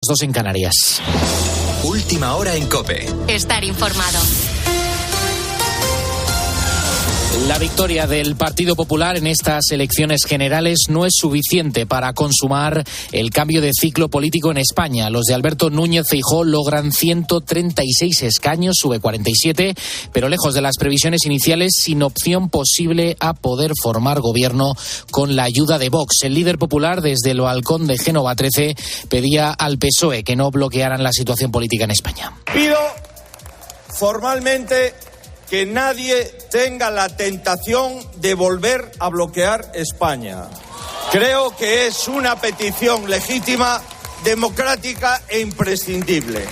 2 en Canarias. Última hora en COPE. Estar informado. La victoria del Partido Popular en estas elecciones generales no es suficiente para consumar el cambio de ciclo político en España. Los de Alberto Núñez Feijóo logran 136 escaños, sube 47, pero lejos de las previsiones iniciales, sin opción posible a poder formar gobierno con la ayuda de Vox. El líder popular, desde el balcón de Génova 13, pedía al PSOE que no bloquearan la situación política en España. Pido formalmente que nadie tenga la tentación de volver a bloquear España. Creo que es una petición legítima, democrática e imprescindible.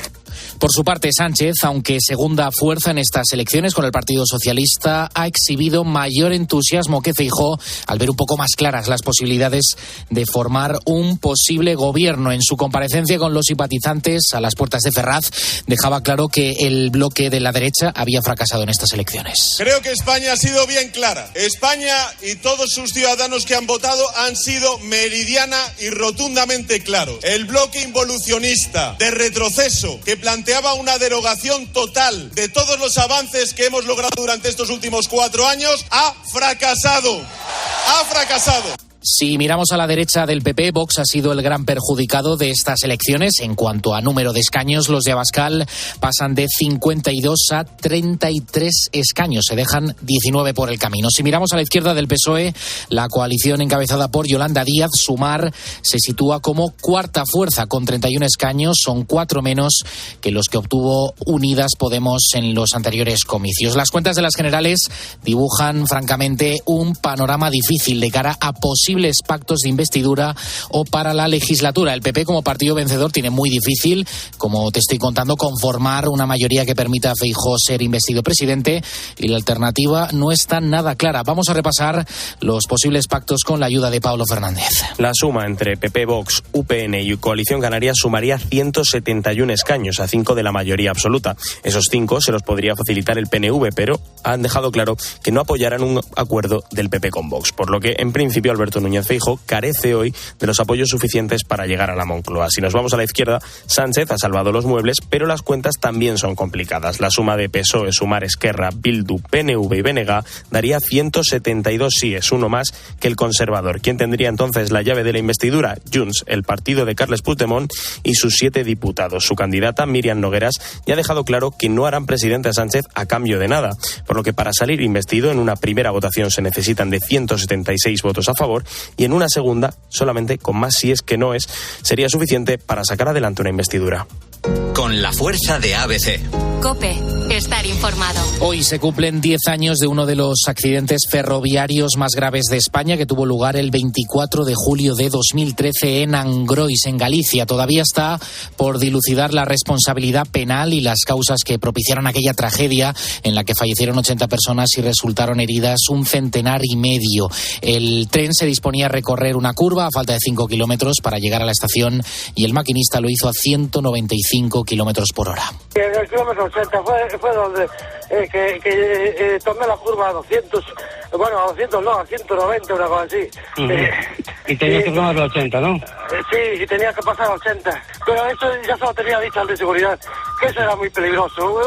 Por su parte, Sánchez, aunque segunda fuerza en estas elecciones con el Partido Socialista, ha exhibido mayor entusiasmo que Feijóo al ver un poco más claras las posibilidades de formar un posible gobierno. En su comparecencia con los simpatizantes a las puertas de Ferraz, dejaba claro que el bloque de la derecha había fracasado en estas elecciones. Creo que España ha sido bien clara. España y todos sus ciudadanos que han votado han sido meridiana y rotundamente claros. El bloque involucionista de retroceso que planteaba una derogación total de todos los avances que hemos logrado durante estos últimos 4 años ha fracasado. Ha fracasado. Si miramos a la derecha del PP, Vox ha sido el gran perjudicado de estas elecciones. En cuanto a número de escaños, los de Abascal pasan de 52 a 33 escaños. Se dejan 19 por el camino. Si miramos a la izquierda del PSOE, la coalición encabezada por Yolanda Díaz, Sumar, se sitúa como cuarta fuerza con 31 escaños. Son 4 menos que los que obtuvo Unidas Podemos en los anteriores comicios. Las cuentas de las generales dibujan, francamente, un panorama difícil de cara a posibles pactos de investidura o para la legislatura. El PP, como partido vencedor, tiene muy difícil, como te estoy contando, conformar una mayoría que permita a Feijóo ser investido presidente, y la alternativa no está nada clara. Vamos a repasar los posibles pactos con la ayuda de Pablo Fernández. La suma entre PP, Vox, UPN y Coalición Canaria sumaría 171 escaños, a 5 de la mayoría absoluta. Esos 5 se los podría facilitar el PNV, pero han dejado claro que no apoyarán un acuerdo del PP con Vox, por lo que, en principio, Alberto Núñez Feijóo carece hoy de los apoyos suficientes para llegar a la Moncloa. Si nos vamos a la izquierda, Sánchez ha salvado los muebles, pero las cuentas también son complicadas. La suma de PSOE, Sumar, Esquerra, Bildu, PNV y BNG daría 172 síes, uno más que el Conservador. ¿Quién tendría entonces la llave de la investidura? Junts, el partido de Carles Puigdemont y sus 7 diputados. Su candidata, Míriam Nogueras, ya ha dejado claro que no harán presidente a Sánchez a cambio de nada, por lo que para salir investido en una primera votación se necesitan de 176 votos a favor, y en una segunda, solamente con más síes que noes, sería suficiente para sacar adelante una investidura. Con la fuerza de ABC. COPE. Estar informado. Hoy se cumplen 10 años de uno de los accidentes ferroviarios más graves de España, que tuvo lugar el 24 de julio de 2013 en Angrois, en Galicia. Todavía está por dilucidar la responsabilidad penal y las causas que propiciaron aquella tragedia en la que fallecieron 80 personas y resultaron heridas un centenar y medio. El tren se disponía a recorrer una curva a falta de 5 kilómetros para llegar a la estación, y el maquinista lo hizo a 195 kilómetros por hora. El kilómetro 80 fue donde tomé la curva a 200, bueno, a 200 no, a 190, una cosa así. Y tenía que tomar los 80, ¿no? Sí, y tenía que pasar a 80. Pero eso ya se lo tenía dicho al de seguridad, que eso era muy peligroso.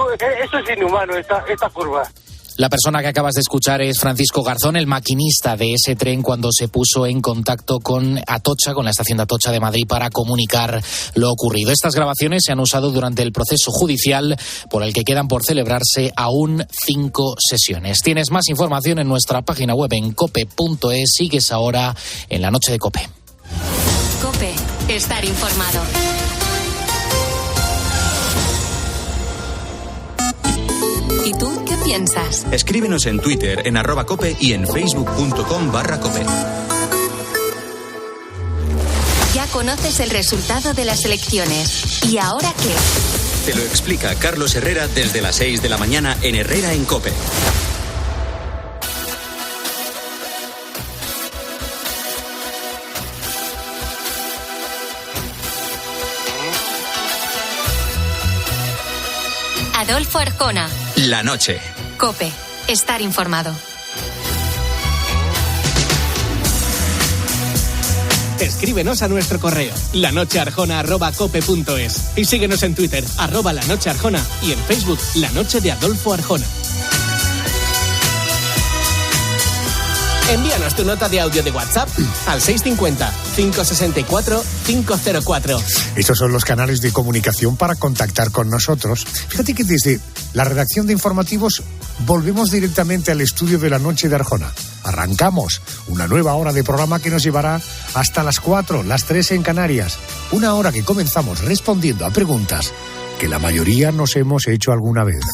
Eso es inhumano, esta curva. La persona que acabas de escuchar es Francisco Garzón, el maquinista de ese tren, cuando se puso en contacto con Atocha, con la estación de Atocha de Madrid, para comunicar lo ocurrido. Estas grabaciones se han usado durante el proceso judicial, por el que quedan por celebrarse aún 5 sesiones. Tienes más información en nuestra página web en cope.es. Sigues ahora en la noche de COPE. COPE. Estar informado. ¿Y tú qué piensas? Escríbenos en Twitter, en @cope y en facebook.com/cope. Ya conoces el resultado de las elecciones. ¿Y ahora qué? Te lo explica Carlos Herrera desde las 6 de la mañana en Herrera en COPE. Adolfo Arjona. La noche. COPE. Estar informado. Escríbenos a nuestro correo lanochearjona@cope.es y síguenos en Twitter @lanochearjona y en Facebook La Noche de Adolfo Arjona. Envíanos tu nota de audio de WhatsApp al 650-564-504. Estos son los canales de comunicación para contactar con nosotros. Fíjate que desde la redacción de informativos volvemos directamente al estudio de La Noche de Arjona. Arrancamos una nueva hora de programa que nos llevará hasta las 4, las 3 en Canarias. Una hora que comenzamos respondiendo a preguntas que la mayoría nos hemos hecho alguna vez.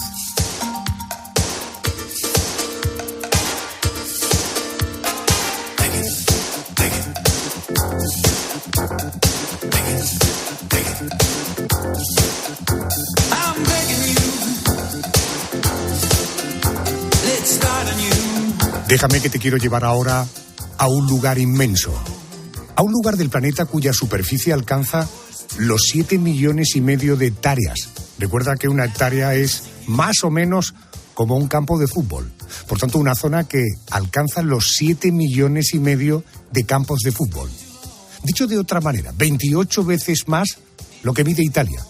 Déjame que te quiero llevar ahora a un lugar inmenso, a un lugar del planeta cuya superficie alcanza los 7,5 millones de hectáreas. Recuerda que una hectárea es más o menos como un campo de fútbol. Por tanto, una zona que alcanza los 7,5 millones de campos de fútbol. Dicho de otra manera, 28 veces más lo que mide Italia.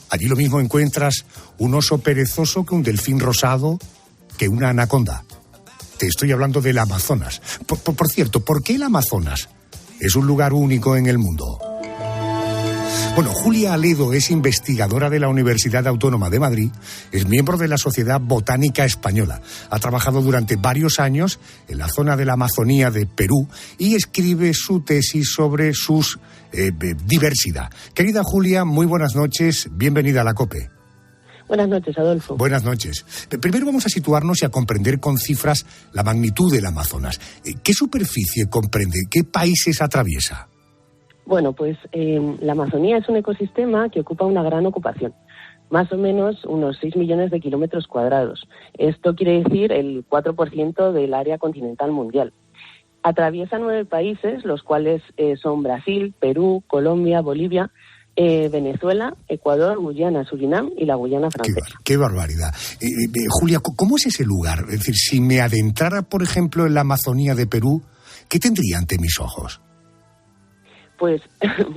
Allí lo mismo encuentras un oso perezoso que un delfín rosado, que una anaconda. Te estoy hablando del Amazonas. Por cierto, ¿por qué el Amazonas es un lugar único en el mundo? Bueno, Julia Aledo es investigadora de la Universidad Autónoma de Madrid, es miembro de la Sociedad Botánica Española. Ha trabajado durante varios años en la zona de la Amazonía de Perú y escribe su tesis sobre su diversidad. Querida Julia, muy buenas noches, bienvenida a la COPE. Buenas noches, Adolfo. Buenas noches. Primero vamos a situarnos y a comprender con cifras la magnitud del Amazonas. ¿Qué superficie comprende? ¿Qué países atraviesa? Bueno, pues la Amazonía es un ecosistema que ocupa una gran ocupación, más o menos unos 6 millones de kilómetros cuadrados. Esto quiere decir el 4% del área continental mundial. Atraviesa 9 países, los cuales son Brasil, Perú, Colombia, Bolivia, Venezuela, Ecuador, Guyana, Surinam y la Guyana Francesa. Qué barbaridad. Julia, ¿cómo es ese lugar? Es decir, si me adentrara, por ejemplo, en la Amazonía de Perú, ¿qué tendría ante mis ojos? Pues,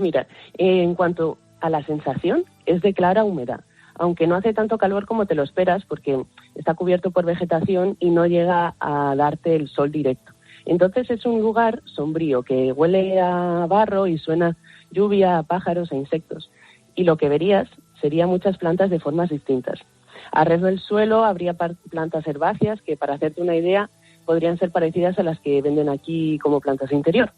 mira, en cuanto a la sensación, es de clara humedad, aunque no hace tanto calor como te lo esperas, porque está cubierto por vegetación y no llega a darte el sol directo. Entonces es un lugar sombrío que huele a barro y suena lluvia, a pájaros e insectos. Y lo que verías serían muchas plantas de formas distintas. Alrededor del suelo habría plantas herbáceas que, para hacerte una idea, podrían ser parecidas a las que venden aquí como plantas de interior.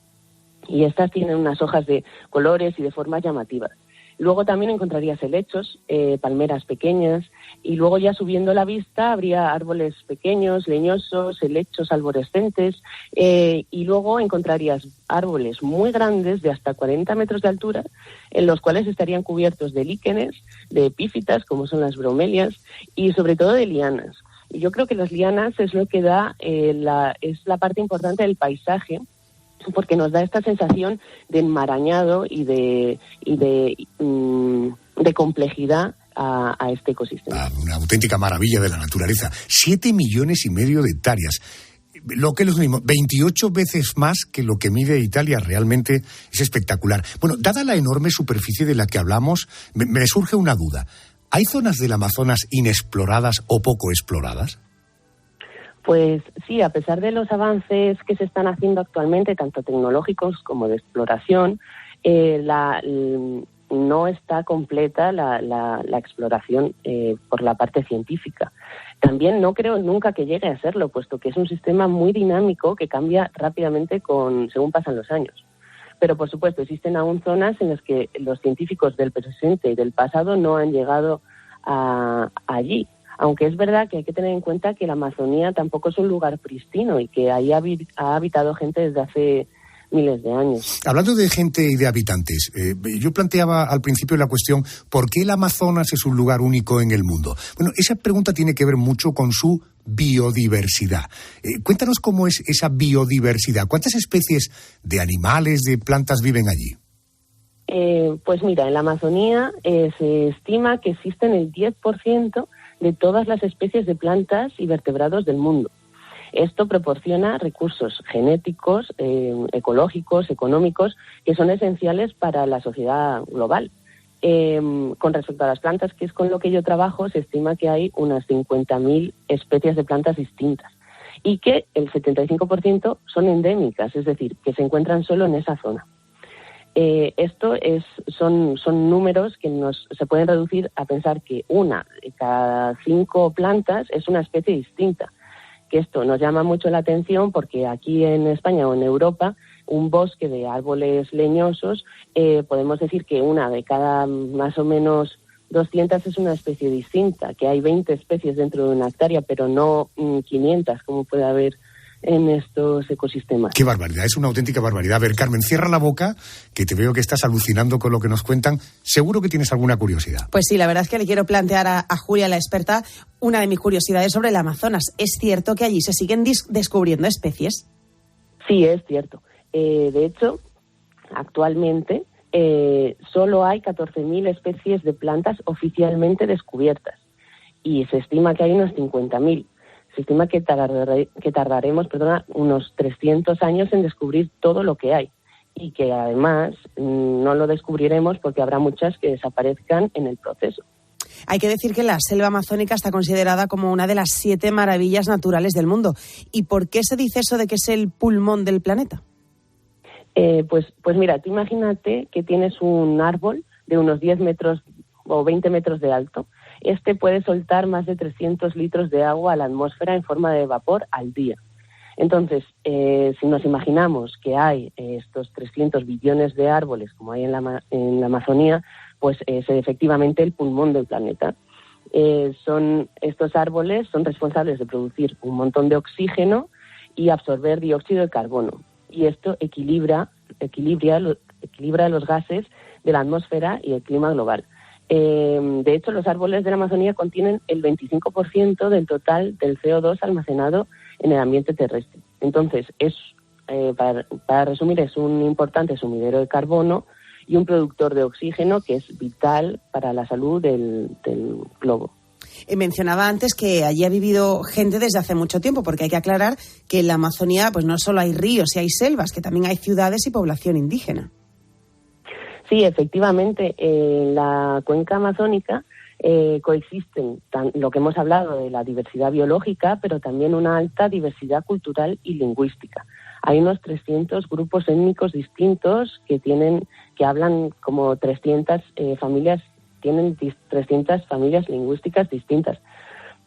Y estas tienen unas hojas de colores y de formas llamativas. Luego también encontrarías helechos, palmeras pequeñas, y luego ya subiendo la vista habría árboles pequeños, leñosos, helechos arborescentes, y luego encontrarías árboles muy grandes de hasta 40 metros de altura, en los cuales estarían cubiertos de líquenes, de epífitas, como son las bromelias, y sobre todo de lianas. Y yo creo que las lianas es lo que da, es la parte importante del paisaje, porque nos da esta sensación de enmarañado y de complejidad a este ecosistema. Una auténtica maravilla de la naturaleza. 7,5 millones de hectáreas. Lo que es lo mismo, 28 veces más que lo que mide Italia. Realmente es espectacular. Bueno, dada la enorme superficie de la que hablamos, me surge una duda. ¿Hay zonas del Amazonas inexploradas o poco exploradas? Pues sí, a pesar de los avances que se están haciendo actualmente, tanto tecnológicos como de exploración, no está completa la exploración por la parte científica. También no creo nunca que llegue a serlo, puesto que es un sistema muy dinámico que cambia rápidamente según pasan los años. Pero, por supuesto, existen aún zonas en las que los científicos del presente y del pasado no han llegado allí. Aunque es verdad que hay que tener en cuenta que la Amazonía tampoco es un lugar pristino y que ahí ha habitado gente desde hace miles de años. Hablando de gente y de habitantes, yo planteaba al principio la cuestión, ¿por qué el Amazonas es un lugar único en el mundo? Bueno, esa pregunta tiene que ver mucho con su biodiversidad. Cuéntanos cómo es esa biodiversidad. ¿Cuántas especies de animales, de plantas viven allí? Pues mira, en la Amazonía se estima que existen el 10% de todas las especies de plantas y vertebrados del mundo. Esto proporciona recursos genéticos, ecológicos, económicos, que son esenciales para la sociedad global. Con respecto a las plantas, que es con lo que yo trabajo, se estima que hay unas 50.000 especies de plantas distintas y que el 75% son endémicas, es decir, que se encuentran solo en esa zona. Son números que se pueden reducir a pensar que una de cada 5 plantas es una especie distinta. Que esto nos llama mucho la atención porque aquí en España o en Europa, un bosque de árboles leñosos, podemos decir que una de cada más o menos 200 es una especie distinta, que hay 20 especies dentro de una hectárea, pero no 500 como puede haber en estos ecosistemas. Qué barbaridad, es una auténtica barbaridad. A ver, Carmen, cierra la boca, que te veo que estás alucinando con lo que nos cuentan. Seguro que tienes alguna curiosidad. Pues sí, la verdad es que le quiero plantear a Julia, la experta, una de mis curiosidades sobre el Amazonas. ¿Es cierto que allí se siguen descubriendo especies? Sí, es cierto. De hecho, actualmente solo hay 14.000 especies de plantas oficialmente descubiertas y se estima que hay unos 50.000. Se estima que tardaremos unos 300 años en descubrir todo lo que hay y que además no lo descubriremos porque habrá muchas que desaparezcan en el proceso. Hay que decir que la selva amazónica está considerada como una de las 7 maravillas naturales del mundo. ¿Y por qué se dice eso de que es el pulmón del planeta? Pues mira, tú imagínate que tienes un árbol de unos 10 metros o 20 metros de alto. Este puede soltar más de 300 litros de agua a la atmósfera en forma de vapor al día. Entonces, si nos imaginamos que hay estos 300 billones de árboles como hay en la Amazonía, pues es efectivamente el pulmón del planeta. Estos árboles son responsables de producir un montón de oxígeno y absorber dióxido de carbono. Y esto equilibra los gases de la atmósfera y el clima global. De hecho, los árboles de la Amazonía contienen el 25% del total del CO2 almacenado en el ambiente terrestre. Entonces, para resumir, es un importante sumidero de carbono y un productor de oxígeno que es vital para la salud del globo. Mencionaba antes que allí ha vivido gente desde hace mucho tiempo, porque hay que aclarar que en la Amazonía pues no solo hay ríos y hay selvas, que también hay ciudades y población indígena. Sí, efectivamente, en la cuenca amazónica coexisten lo que hemos hablado de la diversidad biológica, pero también una alta diversidad cultural y lingüística. Hay unos 300 grupos étnicos distintos que hablan como 300 familias, tienen 300 familias lingüísticas distintas.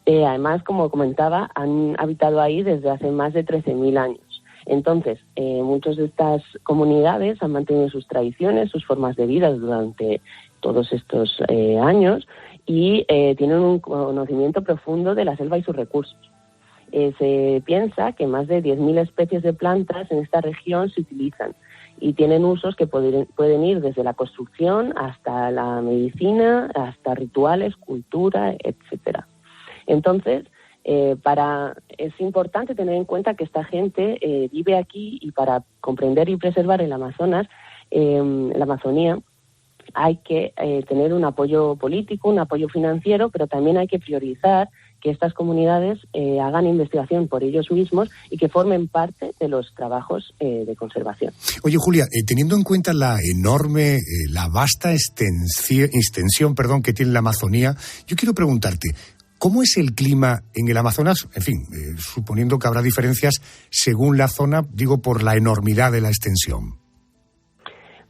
Además, como comentaba, han habitado ahí desde hace más de 13.000 años. Entonces, muchas de estas comunidades han mantenido sus tradiciones, sus formas de vida durante todos estos años y tienen un conocimiento profundo de la selva y sus recursos. Se piensa que más de 10.000 especies de plantas en esta región se utilizan y tienen usos que pueden ir desde la construcción hasta la medicina, hasta rituales, cultura, etcétera. Entonces, es importante tener en cuenta que esta gente vive aquí y para comprender y preservar el Amazonas, la Amazonía, hay que tener un apoyo político, un apoyo financiero, pero también hay que priorizar que estas comunidades hagan investigación por ellos mismos y que formen parte de los trabajos de conservación. Oye, Julia, teniendo en cuenta la enorme, la vasta extensión que tiene la Amazonía, yo quiero preguntarte, ¿cómo es el clima en el Amazonas? En fin, suponiendo que habrá diferencias según la zona, digo, por la enormidad de la extensión.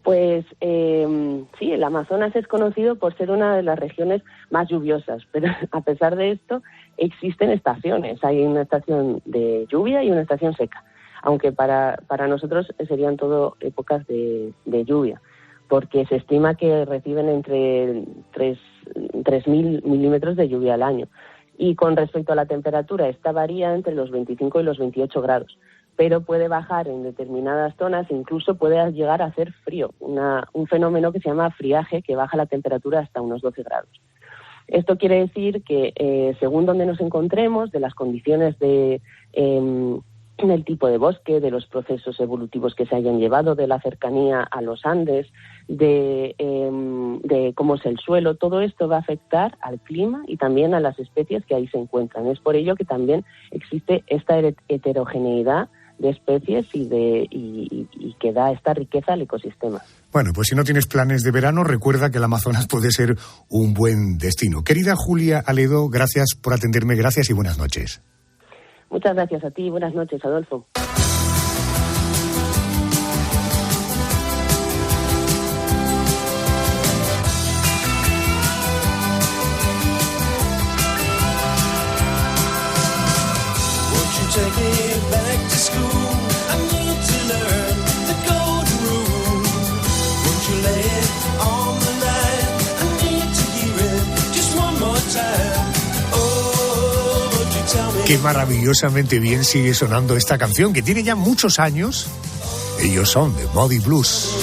Pues sí, el Amazonas es conocido por ser una de las regiones más lluviosas, pero a pesar de esto existen estaciones. Hay una estación de lluvia y una estación seca, aunque para nosotros serían todo épocas de lluvia, porque se estima que reciben entre 3.000 milímetros de lluvia al año. Y con respecto a la temperatura, esta varía entre los 25 y los 28 grados. Pero puede bajar en determinadas zonas, incluso puede llegar a hacer frío, un fenómeno que se llama friaje, que baja la temperatura hasta unos 12 grados. Esto quiere decir que según donde nos encontremos, de las condiciones de del tipo de bosque, de los procesos evolutivos que se hayan llevado, de la cercanía a los Andes, de cómo es el suelo. Todo esto va a afectar al clima y también a las especies que ahí se encuentran. Es por ello que también existe esta heterogeneidad de especies y que da esta riqueza al ecosistema. Bueno, pues si no tienes planes de verano, recuerda que el Amazonas puede ser un buen destino. Querida Julia Aledo, gracias por atenderme, gracias y buenas noches. Muchas gracias a ti, buenas noches, Adolfo. Qué maravillosamente bien sigue sonando esta canción, que tiene ya muchos años. Ellos son The Moody Blues.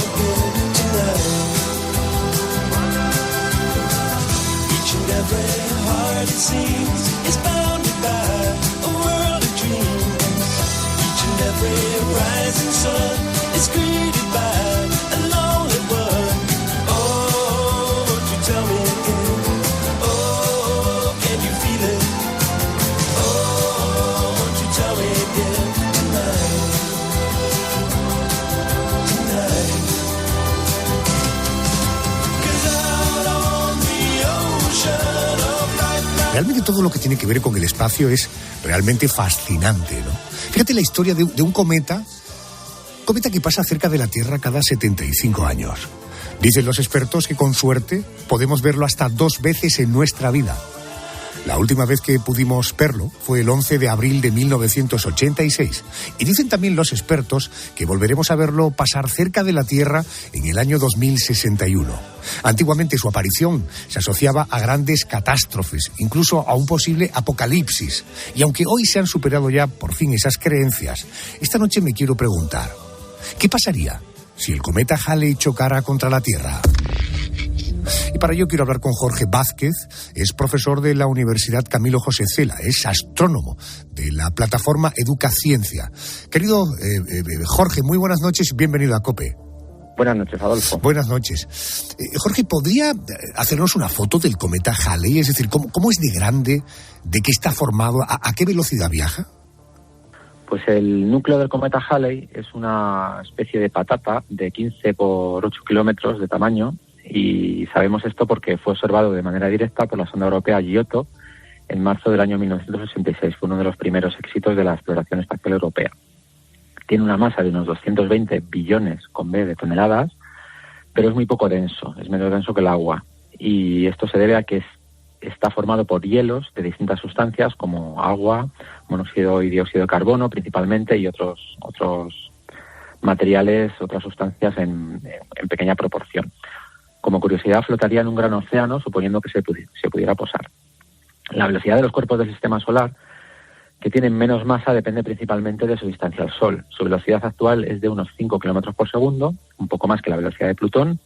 Realmente todo lo que tiene que ver con el espacio es realmente fascinante, ¿no? Fíjate la historia de un cometa que pasa cerca de la Tierra cada 75 años. Dicen los expertos que con suerte podemos verlo hasta 2 veces en nuestra vida. La última vez que pudimos verlo fue el 11 de abril de 1986. Y dicen también los expertos que volveremos a verlo pasar cerca de la Tierra en el año 2061. Antiguamente su aparición se asociaba a grandes catástrofes, incluso a un posible apocalipsis. Y aunque hoy se han superado ya por fin esas creencias, esta noche me quiero preguntar, ¿qué pasaría si el cometa Halley chocara contra la Tierra? Y para ello quiero hablar con Jorge Vázquez, es profesor de la Universidad Camilo José Cela, es astrónomo de la plataforma Educaciencia. Querido Jorge, muy buenas noches y bienvenido a COPE. Buenas noches, Adolfo. Buenas noches. Jorge, ¿podría hacernos una foto del cometa Halley? Es decir, ¿cómo es de grande? ¿De qué está formado? ¿A qué velocidad viaja? Pues el núcleo del cometa Halley es una especie de patata de 15 por 8 kilómetros de tamaño. Y sabemos esto porque fue observado de manera directa por la sonda europea Giotto en marzo del año 1966. Fue uno de los primeros éxitos de la exploración espacial europea. Tiene una masa de unos 220 billones con B de toneladas, pero es muy poco denso, es menos denso que el agua. Y esto se debe a que está formado por hielos de distintas sustancias como agua, monóxido y dióxido de carbono principalmente y otros materiales, otras sustancias en pequeña proporción. Como curiosidad, flotaría en un gran océano, suponiendo que se pudiera posar. La velocidad de los cuerpos del sistema solar, que tienen menos masa, depende principalmente de su distancia al Sol. Su velocidad actual es de unos 5 kilómetros por segundo, un poco más que la velocidad de Plutón,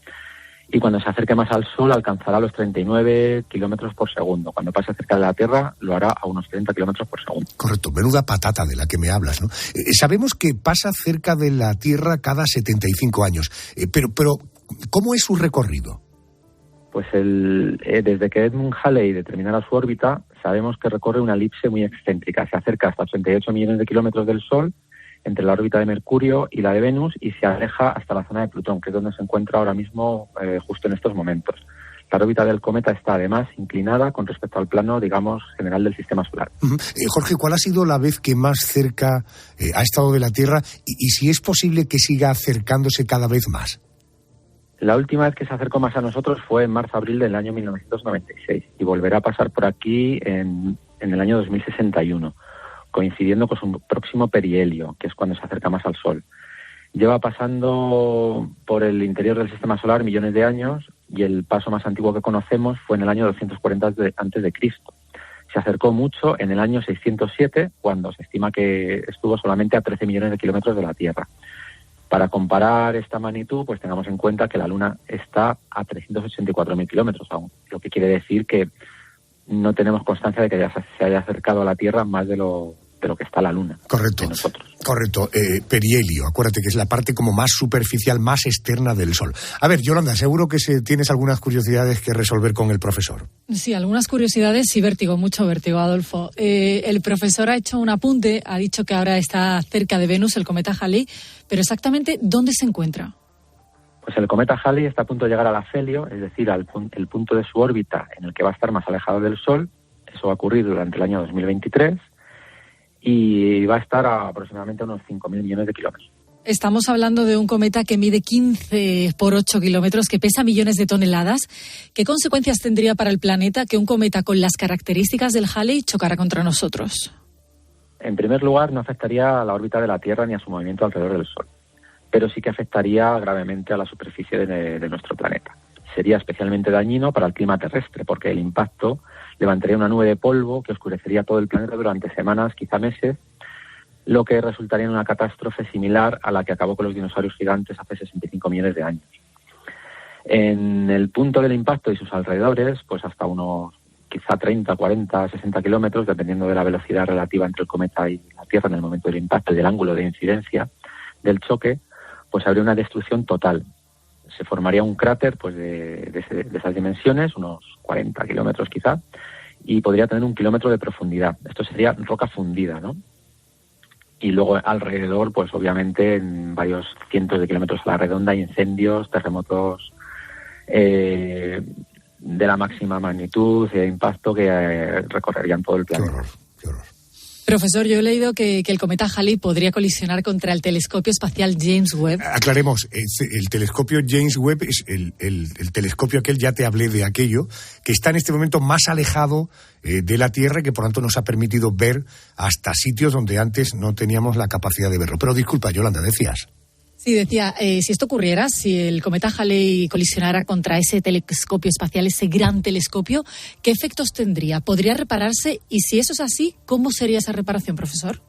y cuando se acerque más al Sol alcanzará los 39 kilómetros por segundo. Cuando pase cerca de la Tierra lo hará a unos 30 kilómetros por segundo. Correcto, menuda patata de la que me hablas, ¿no? Sabemos que pasa cerca de la Tierra cada 75 años, pero ¿cómo es su recorrido? Pues desde que Edmund Halley determinara su órbita, sabemos que recorre una elipse muy excéntrica. Se acerca hasta 88 millones de kilómetros del Sol, entre la órbita de Mercurio y la de Venus, y se aleja hasta la zona de Plutón, que es donde se encuentra ahora mismo, justo en estos momentos. La órbita del cometa está además inclinada con respecto al plano, digamos, general del sistema solar. Jorge, ¿cuál ha sido la vez que más cerca ha estado de la Tierra y si es posible que siga acercándose cada vez más? La última vez que se acercó más a nosotros fue en marzo-abril del año 1996 y volverá a pasar por aquí en el año 2061, coincidiendo con su próximo perihelio, que es cuando se acerca más al Sol. Lleva pasando por el interior del sistema solar millones de años y el paso más antiguo que conocemos fue en el año 240 a.C. Se acercó mucho en el año 607, cuando se estima que estuvo solamente a 13 millones de kilómetros de la Tierra. Para comparar esta magnitud, pues tengamos en cuenta que la Luna está a 384.000 kilómetros aún, lo que quiere decir que no tenemos constancia de que ya se haya acercado a la Tierra más de lo lo que está la Luna. Correcto. De nosotros. Correcto. Perihelio, acuérdate que es la parte como más superficial, más externa del Sol. A ver, Yolanda, seguro que tienes algunas curiosidades que resolver con el profesor. Sí, algunas curiosidades y vértigo, mucho vértigo, Adolfo. El profesor ha hecho un apunte, ha dicho que ahora está cerca de Venus, el cometa Halley, pero exactamente, ¿dónde se encuentra? Pues el cometa Halley está a punto de llegar al afelio, es decir, el punto de su órbita en el que va a estar más alejado del Sol. Eso va a ocurrir durante el año 2023 y va a estar a aproximadamente unos 5.000 millones de kilómetros. Estamos hablando de un cometa que mide 15 por 8 kilómetros, que pesa millones de toneladas. ¿Qué consecuencias tendría para el planeta que un cometa con las características del Halley chocara contra nosotros? En primer lugar, no afectaría a la órbita de la Tierra ni a su movimiento alrededor del Sol, pero sí que afectaría gravemente a la superficie de nuestro planeta. Sería especialmente dañino para el clima terrestre, porque el impacto levantaría una nube de polvo que oscurecería todo el planeta durante semanas, quizá meses, lo que resultaría en una catástrofe similar a la que acabó con los dinosaurios gigantes hace 65 millones de años. En el punto del impacto y sus alrededores, pues hasta unos quizá 30, 40, 60 kilómetros, dependiendo de la velocidad relativa entre el cometa y la Tierra en el momento del impacto y del ángulo de incidencia del choque, pues habría una destrucción total. Se formaría un cráter pues de esas dimensiones, unos 40 kilómetros quizá, y podría tener 1 kilómetro de profundidad. Esto sería roca fundida, ¿no? Y luego alrededor, pues obviamente en varios cientos de kilómetros a la redonda hay incendios, terremotos de la máxima magnitud y de impacto que recorrerían todo el planeta. Qué horror. Profesor, yo he leído que el cometa Halley podría colisionar contra el telescopio espacial James Webb. Aclaremos, el telescopio James Webb es el telescopio aquel, ya te hablé de aquello, que está en este momento más alejado de la Tierra y que por tanto nos ha permitido ver hasta sitios donde antes no teníamos la capacidad de verlo. Pero disculpa, Yolanda, decías. Sí, decía, si esto ocurriera, si el cometa Halley colisionara contra ese telescopio espacial, ese gran telescopio, ¿qué efectos tendría? ¿Podría repararse? Y si eso es así, ¿cómo sería esa reparación, profesor?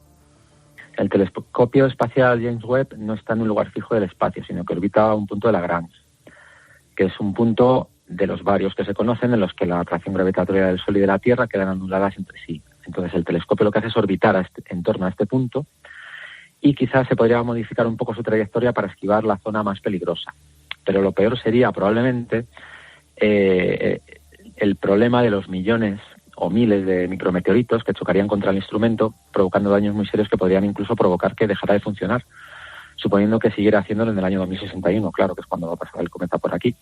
El telescopio espacial James Webb no está en un lugar fijo del espacio, sino que orbita un punto de Lagrange, que es un punto de los varios que se conocen en los que la atracción gravitatoria del Sol y de la Tierra quedan anuladas entre sí. Entonces el telescopio lo que hace es orbitar en torno a este punto, y quizás se podría modificar un poco su trayectoria para esquivar la zona más peligrosa. Pero lo peor sería probablemente el problema de los millones o miles de micrometeoritos que chocarían contra el instrumento, provocando daños muy serios que podrían incluso provocar que dejara de funcionar, suponiendo que siguiera haciéndolo en el año 2061, claro, que es cuando va a pasar el cometa por aquí.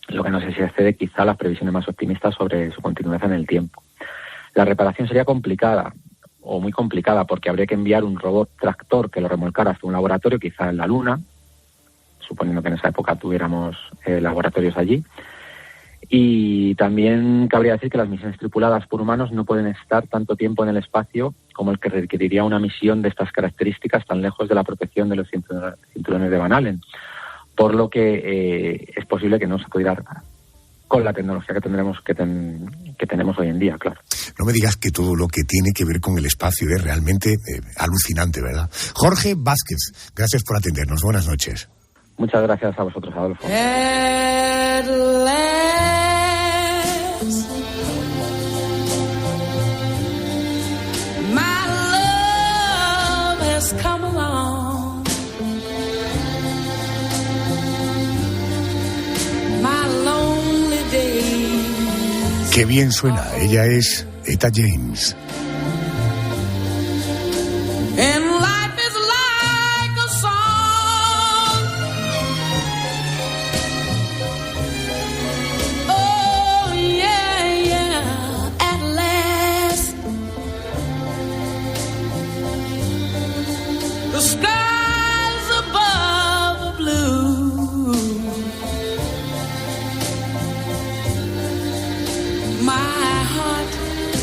Lo que no sé si excede quizá las previsiones más optimistas sobre su continuidad en el tiempo. La reparación sería complicada, o muy complicada, porque habría que enviar un robot tractor que lo remolcara hasta un laboratorio, quizá en la Luna, suponiendo que en esa época tuviéramos laboratorios allí. Y también cabría decir que las misiones tripuladas por humanos no pueden estar tanto tiempo en el espacio como el que requeriría una misión de estas características tan lejos de la protección de los cinturones de Van Allen. Por lo que es posible que no se pudiera con la tecnología que tenemos hoy en día, claro. No me digas que todo lo que tiene que ver con el espacio es realmente alucinante, ¿verdad? Jorge Vázquez, gracias por atendernos. Buenas noches. Muchas gracias a vosotros, Adolfo. Qué bien suena. Ella es Etta James.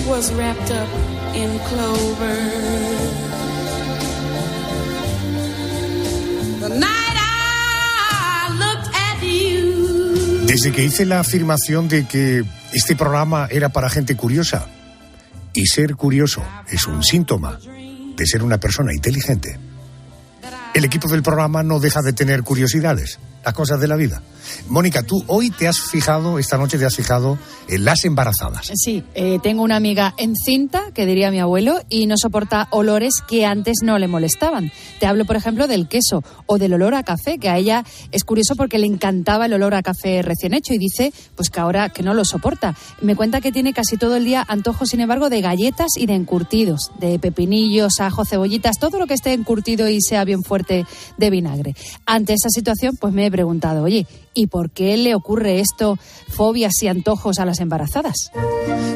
Was wrapped up in clover. The night I looked at you. Desde que hice la afirmación de que este programa era para gente curiosa, y ser curioso es un síntoma de ser una persona inteligente, el equipo del programa no deja de tener curiosidades. las cosas de la vida. Mónica, tú hoy esta noche te has fijado en las embarazadas. Sí, tengo una amiga encinta, que diría mi abuelo, y no soporta olores que antes no le molestaban. Te hablo, por ejemplo, del queso o del olor a café, que a ella es curioso porque le encantaba el olor a café recién hecho y dice pues que ahora que no lo soporta. Me cuenta que tiene casi todo el día antojos, sin embargo, de galletas y de encurtidos, de pepinillos, ajo, cebollitas, todo lo que esté encurtido y sea bien fuerte de vinagre. Ante esa situación, pues me he preguntado, oye, ¿y por qué le ocurre esto, fobias y antojos a las embarazadas?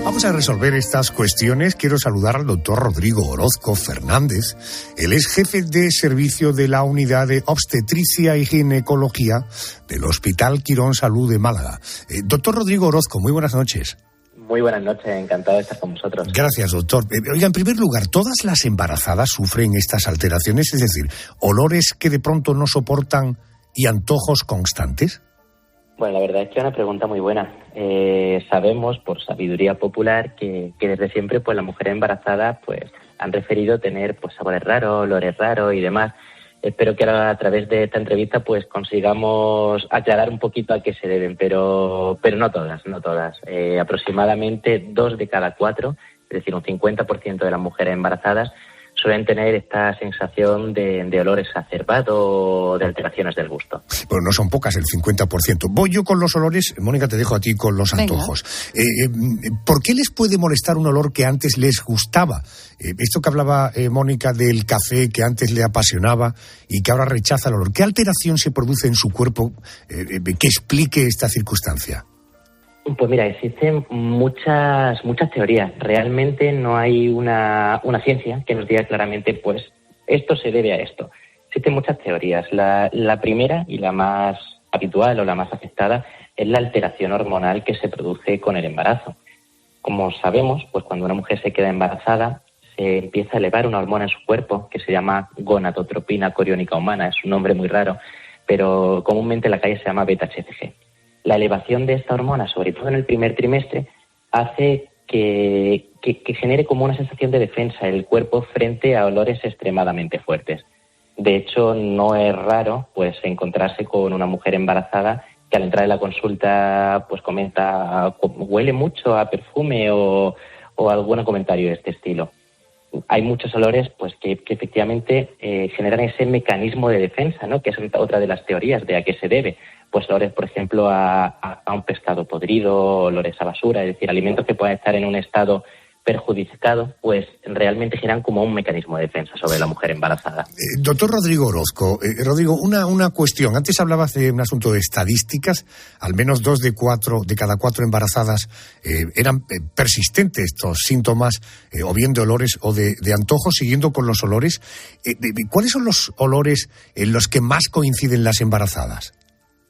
Vamos a resolver estas cuestiones. Quiero saludar al doctor Rodrigo Orozco Fernández. Él es jefe de servicio de la Unidad de Obstetricia y Ginecología del Hospital Quirón Salud de Málaga. Doctor Rodrigo Orozco, muy buenas noches. Muy buenas noches, encantado de estar con vosotros. Gracias, doctor. Oiga, en primer lugar, ¿todas las embarazadas sufren estas alteraciones? Es decir, olores que de pronto no soportan y antojos constantes. Bueno, la verdad es que es una pregunta muy buena. Sabemos, por sabiduría popular, que desde siempre pues las mujeres embarazadas pues han referido tener pues sabores raros, olores raros y demás. Espero que ahora, a través de esta entrevista, pues consigamos aclarar un poquito a qué se deben, pero no todas. Aproximadamente 2 de cada 4, es decir, un 50% de las mujeres embarazadas suelen tener esta sensación de olor exacerbado o de alteraciones del gusto. Bueno, no son pocas, el 50%. Voy yo con los olores, Mónica, te dejo a ti con los antojos. ¿Por qué les puede molestar un olor que antes les gustaba? Esto que hablaba Mónica del café que antes le apasionaba y que ahora rechaza el olor. ¿Qué alteración se produce en su cuerpo que explique esta circunstancia? Pues mira, existen muchas teorías. Realmente no hay una ciencia que nos diga claramente, pues, esto se debe a esto. Existen muchas teorías. La primera y la más habitual o la más aceptada es la alteración hormonal que se produce con el embarazo. Como sabemos, pues cuando una mujer se queda embarazada, se empieza a elevar una hormona en su cuerpo que se llama gonadotropina coriónica humana. Es un nombre muy raro, pero comúnmente en la calle se llama beta-HCG. La elevación de esta hormona, sobre todo en el primer trimestre, hace que genere como una sensación de defensa el cuerpo frente a olores extremadamente fuertes. De hecho, no es raro pues encontrarse con una mujer embarazada que al entrar en la consulta pues comenta, huele mucho a perfume o algún comentario de este estilo. Hay muchos olores pues que efectivamente generan ese mecanismo de defensa, ¿no? Que es otra de las teorías de a qué se debe. Pues olores, por ejemplo, a un pescado podrido, olores a basura, es decir, alimentos que puedan estar en un estado perjudicado, pues realmente generan como un mecanismo de defensa sobre la mujer embarazada. Doctor Rodrigo Orozco, Rodrigo, una cuestión. Antes hablabas de un asunto de estadísticas. Al menos 2 de cada 4 embarazadas eran persistentes estos síntomas, o bien de olores o de antojos. Siguiendo con los olores, ¿cuáles son los olores en los que más coinciden las embarazadas?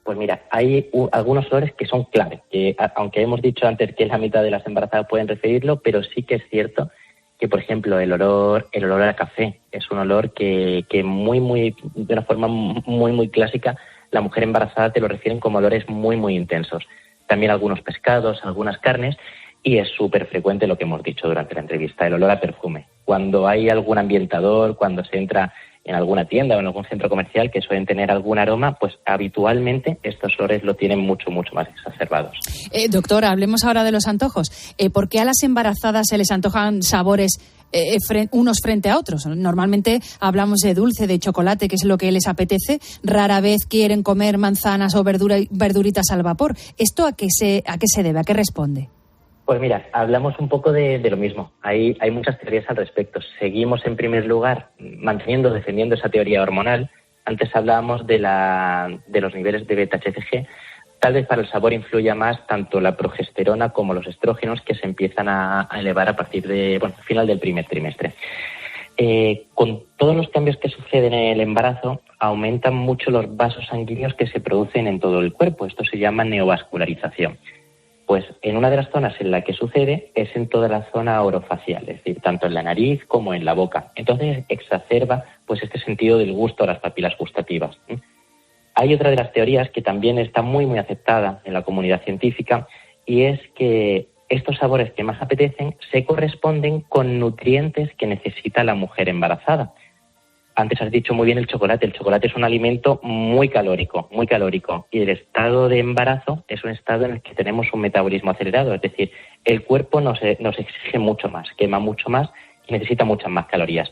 Pues mira, hay algunos olores que son clave, que aunque hemos dicho antes que la mitad de las embarazadas pueden referirlo, pero sí que es cierto que, por ejemplo, el olor a café es un olor que de una forma muy clásica, la mujer embarazada te lo refieren como olores muy intensos. También algunos pescados, algunas carnes, y es súper frecuente lo que hemos dicho durante la entrevista, el olor a perfume. Cuando hay algún ambientador, cuando se entra en alguna tienda o en algún centro comercial que suelen tener algún aroma, pues habitualmente estos olores lo tienen mucho más exacerbados. Doctora, hablemos ahora de los antojos. ¿Por qué a las embarazadas se les antojan sabores unos frente a otros? Normalmente hablamos de dulce, de chocolate, que es lo que les apetece. Rara vez quieren comer manzanas o verduritas al vapor. ¿Esto a qué se debe? ¿A qué responde? Pues mira, hablamos un poco de lo mismo. Hay muchas teorías al respecto. Seguimos, en primer lugar, defendiendo esa teoría hormonal. Antes hablábamos de los niveles de beta-HCG. Tal vez para el sabor influya más tanto la progesterona como los estrógenos, que se empiezan a elevar a partir de, al final del primer trimestre. Con todos los cambios que suceden en el embarazo, aumentan mucho los vasos sanguíneos que se producen en todo el cuerpo. Esto se llama neovascularización. Pues en una de las zonas en la que sucede es en toda la zona orofacial, es decir, tanto en la nariz como en la boca. Entonces exacerba pues este sentido del gusto a las papilas gustativas. Hay otra de las teorías que también está muy aceptada en la comunidad científica, y es que estos sabores que más apetecen se corresponden con nutrientes que necesita la mujer embarazada. Antes has dicho muy bien el chocolate. El chocolate es un alimento muy calórico. Y el estado de embarazo es un estado en el que tenemos un metabolismo acelerado. Es decir, el cuerpo nos exige mucho más, quema mucho más y necesita muchas más calorías.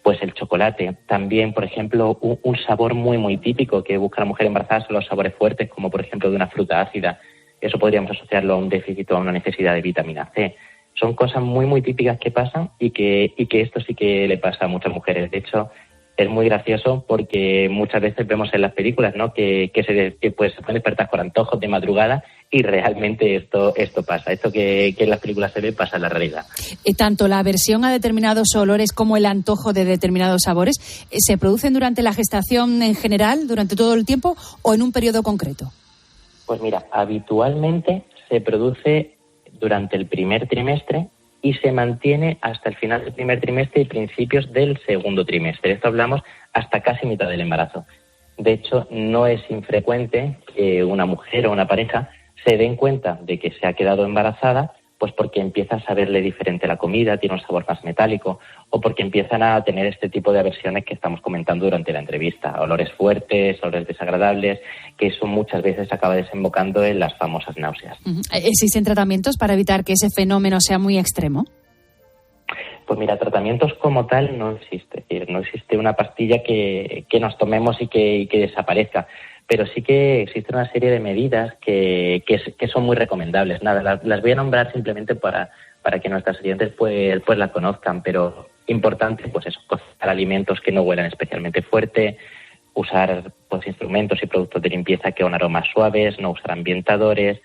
Pues el chocolate, también, por ejemplo, un sabor muy, muy típico que busca la mujer embarazada son los sabores fuertes, como por ejemplo de una fruta ácida. Eso podríamos asociarlo a un déficit o a una necesidad de vitamina C. Son cosas muy, muy típicas que pasan y que esto sí que le pasa a muchas mujeres. De hecho, es muy gracioso porque muchas veces vemos en las películas, ¿no?, que se pueden despertar con antojos de madrugada y realmente esto pasa. Esto que en las películas se ve pasa en la realidad. Tanto la aversión a determinados olores como el antojo de determinados sabores, ¿se producen durante la gestación en general, durante todo el tiempo o en un periodo concreto? Pues mira, habitualmente se produce durante el primer trimestre y se mantiene hasta el final del primer trimestre y principios del segundo trimestre. Esto hablamos hasta casi mitad del embarazo. De hecho, no es infrecuente que una mujer o una pareja se den cuenta de que se ha quedado embarazada, pues porque empieza a saberle diferente la comida, tiene un sabor más metálico, o porque empiezan a tener este tipo de aversiones que estamos comentando durante la entrevista, olores fuertes, olores desagradables, que eso muchas veces acaba desembocando en las famosas náuseas. ¿Existen tratamientos para evitar que ese fenómeno sea muy extremo? Pues mira, tratamientos como tal no existe. Es decir, no existe una pastilla que nos tomemos y que desaparezca. Pero sí que existe una serie de medidas que son muy recomendables. Nada, las voy a nombrar simplemente para que nuestras oyentes pues las conozcan, pero importante, pues eso, cocinar alimentos que no huelan especialmente fuerte, usar pues instrumentos y productos de limpieza que son aromas suaves, no usar ambientadores.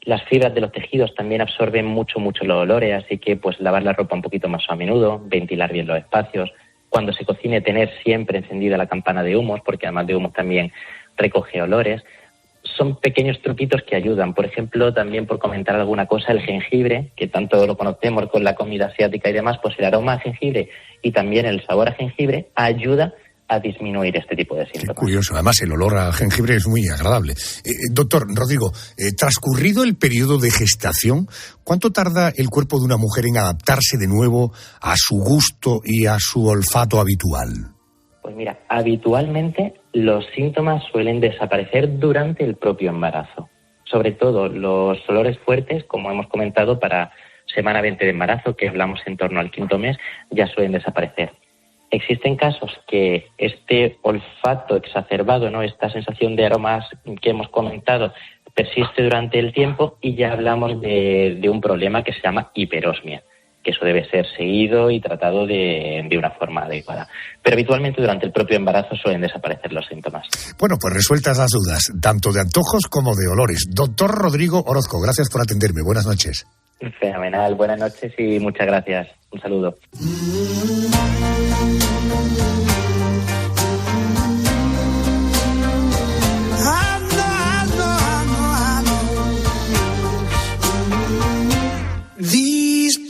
Las fibras de los tejidos también absorben mucho los olores, así que pues lavar la ropa un poquito más a menudo, ventilar bien los espacios. Cuando se cocine, tener siempre encendida la campana de humos, porque además de humos también recoge olores. Son pequeños truquitos que ayudan. Por ejemplo, también por comentar alguna cosa, el jengibre, que tanto lo conocemos con la comida asiática y demás, pues el aroma a jengibre y también el sabor a jengibre ayuda a disminuir este tipo de síntomas. Qué curioso. Además, el olor a jengibre es muy agradable. Doctor Rodrigo, transcurrido el periodo de gestación, ¿cuánto tarda el cuerpo de una mujer en adaptarse de nuevo a su gusto y a su olfato habitual? Pues mira, habitualmente los síntomas suelen desaparecer durante el propio embarazo. Sobre todo los olores fuertes, como hemos comentado, para semana 20 de embarazo, que hablamos en torno al 5º mes, ya suelen desaparecer. Existen casos que este olfato exacerbado, ¿no?, esta sensación de aromas que hemos comentado, persiste durante el tiempo y ya hablamos de un problema que se llama hiperosmia, que eso debe ser seguido y tratado de una forma adecuada. Pero habitualmente durante el propio embarazo suelen desaparecer los síntomas. Bueno, pues resueltas las dudas, tanto de antojos como de olores. Doctor Rodrigo Orozco, gracias por atenderme. Buenas noches. Fenomenal, buenas noches y muchas gracias. Un saludo.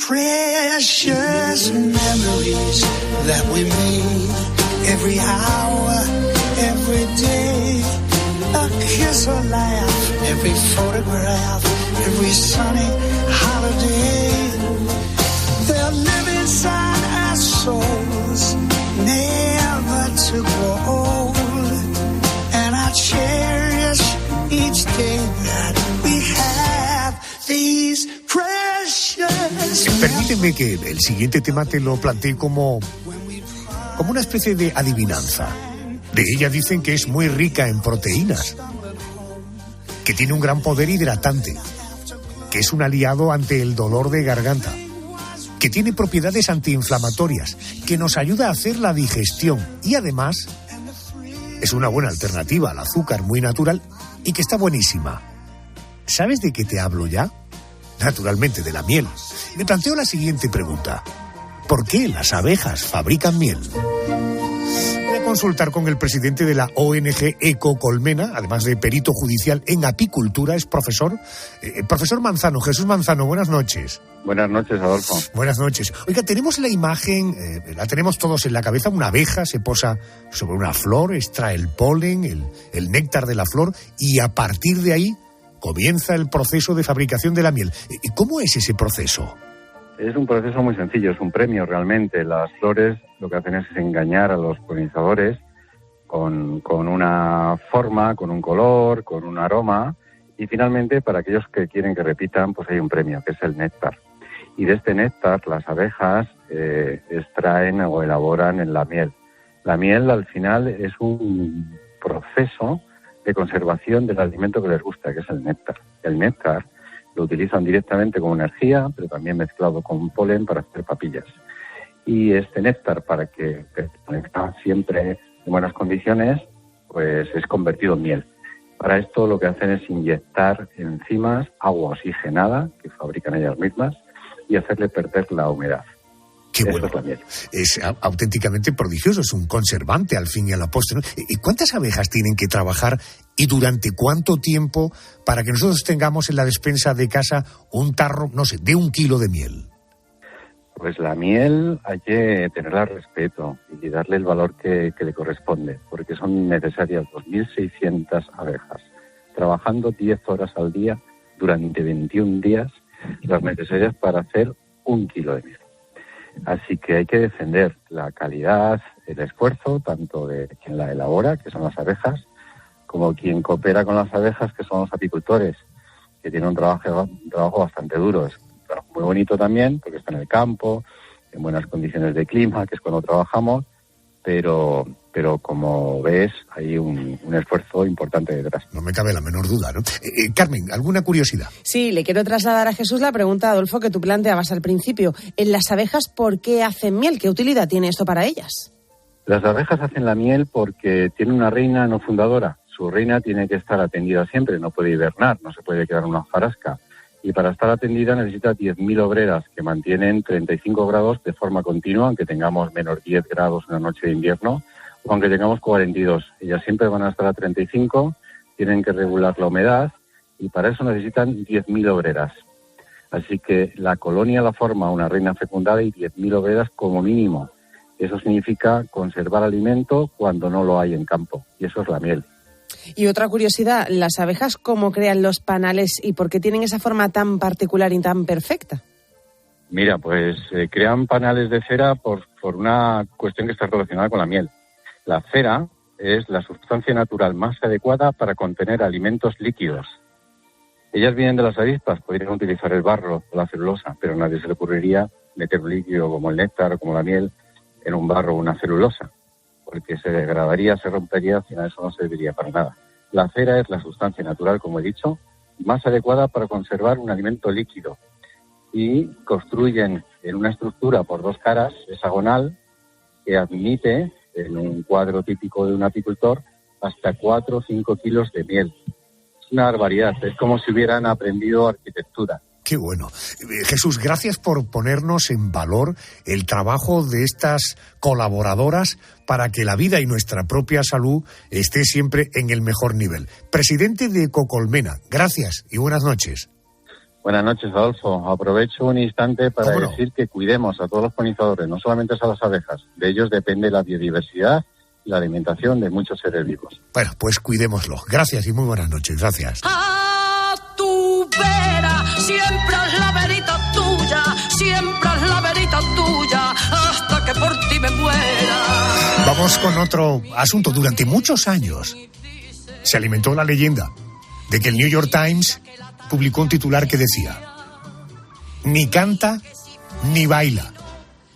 Precious memories that we made, every hour, every day, a kiss, a laugh, every photograph, every sunny holiday. They'll live inside our souls, never to grow old, and I cherish each day that we have these Permíteme que el siguiente tema te lo plantee como una especie de adivinanza. De ella dicen que es muy rica en proteínas, que tiene un gran poder hidratante, que es un aliado ante el dolor de garganta, que tiene propiedades antiinflamatorias, que nos ayuda a hacer la digestión y además es una buena alternativa al azúcar muy natural y que está buenísima. ¿Sabes de qué te hablo ya? Naturalmente, de la miel. Me planteo la siguiente pregunta. ¿Por qué las abejas fabrican miel? Voy a consultar con el presidente de la ONG Ecocolmena, además de perito judicial en apicultura, es profesor. Profesor Manzano, Jesús Manzano, buenas noches. Buenas noches, Adolfo. Buenas noches. Oiga, tenemos la imagen, la tenemos todos en la cabeza, una abeja se posa sobre una flor, extrae el polen, el néctar de la flor y a partir de ahí comienza el proceso de fabricación de la miel. ¿Cómo es ese proceso? Es un proceso muy sencillo, es un premio realmente. Las flores lo que hacen es engañar a los polinizadores con una forma, con un color, con un aroma, y finalmente para aquellos que quieren que repitan, pues hay un premio, que es el néctar. Y de este néctar las abejas extraen o elaboran en la miel. La miel al final es un proceso de conservación del alimento que les gusta, que es el néctar. El néctar lo utilizan directamente como energía, pero también mezclado con polen para hacer papillas. Y este néctar, para que está siempre en buenas condiciones, pues es convertido en miel. Para esto lo que hacen es inyectar enzimas, agua oxigenada, que fabrican ellas mismas, y hacerle perder la humedad. Qué Eso bueno. es la miel. Es auténticamente prodigioso, es un conservante al fin y al postre, ¿no? ¿Y cuántas abejas tienen que trabajar y durante cuánto tiempo para que nosotros tengamos en la despensa de casa un tarro, no sé, de 1 kilo de miel? Pues la miel hay que tenerla respeto y darle el valor que le corresponde, porque son necesarias 2.600 abejas, trabajando 10 horas al día durante 21 días, las necesarias para hacer 1 kilo de miel. Así que hay que defender la calidad, el esfuerzo, tanto de quien la elabora, que son las abejas, como quien coopera con las abejas, que son los apicultores, que tienen un trabajo bastante duro. Es muy bonito también, porque está en el campo, en buenas condiciones de clima, que es cuando trabajamos, pero como ves, hay un esfuerzo importante detrás. No me cabe la menor duda, ¿no? Carmen, ¿alguna curiosidad? Sí, le quiero trasladar a Jesús la pregunta, Adolfo, que tú planteabas al principio. En las abejas, ¿por qué hacen miel? ¿Qué utilidad tiene esto para ellas? Las abejas hacen la miel porque tiene una reina no fundadora. Su reina tiene que estar atendida siempre, no puede hibernar, no se puede quedar en una hojarasca. Y para estar atendida necesita 10.000 obreras que mantienen 35 grados de forma continua, aunque tengamos menos 10 grados una noche de invierno, o aunque tengamos 42. Ellas siempre van a estar a 35, tienen que regular la humedad y para eso necesitan 10.000 obreras. Así que la colonia la forma una reina fecundada y 10.000 obreras como mínimo. Eso significa conservar alimento cuando no lo hay en campo, y eso es la miel. Y otra curiosidad, ¿las abejas cómo crean los panales y por qué tienen esa forma tan particular y tan perfecta? Mira, pues crean panales de cera por una cuestión que está relacionada con la miel. La cera es la sustancia natural más adecuada para contener alimentos líquidos. Ellas vienen de las avispas, podrían utilizar el barro o la celulosa, pero a nadie se le ocurriría meter un líquido como el néctar o como la miel en un barro o una celulosa, porque se degradaría, se rompería, al final eso no serviría para nada. La cera es la sustancia natural, como he dicho, más adecuada para conservar un alimento líquido. Y construyen en una estructura por 2 caras, hexagonal, que admite, en un cuadro típico de un apicultor, hasta 4 o 5 kilos de miel. Es una barbaridad, es como si hubieran aprendido arquitectura. Qué bueno. Jesús, gracias por ponernos en valor el trabajo de estas colaboradoras para que la vida y nuestra propia salud esté siempre en el mejor nivel. Presidente de Ecocolmena, gracias y buenas noches. Buenas noches, Adolfo. Aprovecho un instante para decir que cuidemos a todos los polinizadores, no solamente a las abejas. De ellos depende la biodiversidad y la alimentación de muchos seres vivos. Bueno, pues cuidémoslo. Gracias y muy buenas noches. Gracias. A tu vera, siempre es la verita tuya, siempre es la verita tuya, hasta que por ti me muera. Vamos con otro asunto. Durante muchos años se alimentó la leyenda de que el New York Times publicó un titular que decía: ni canta ni baila,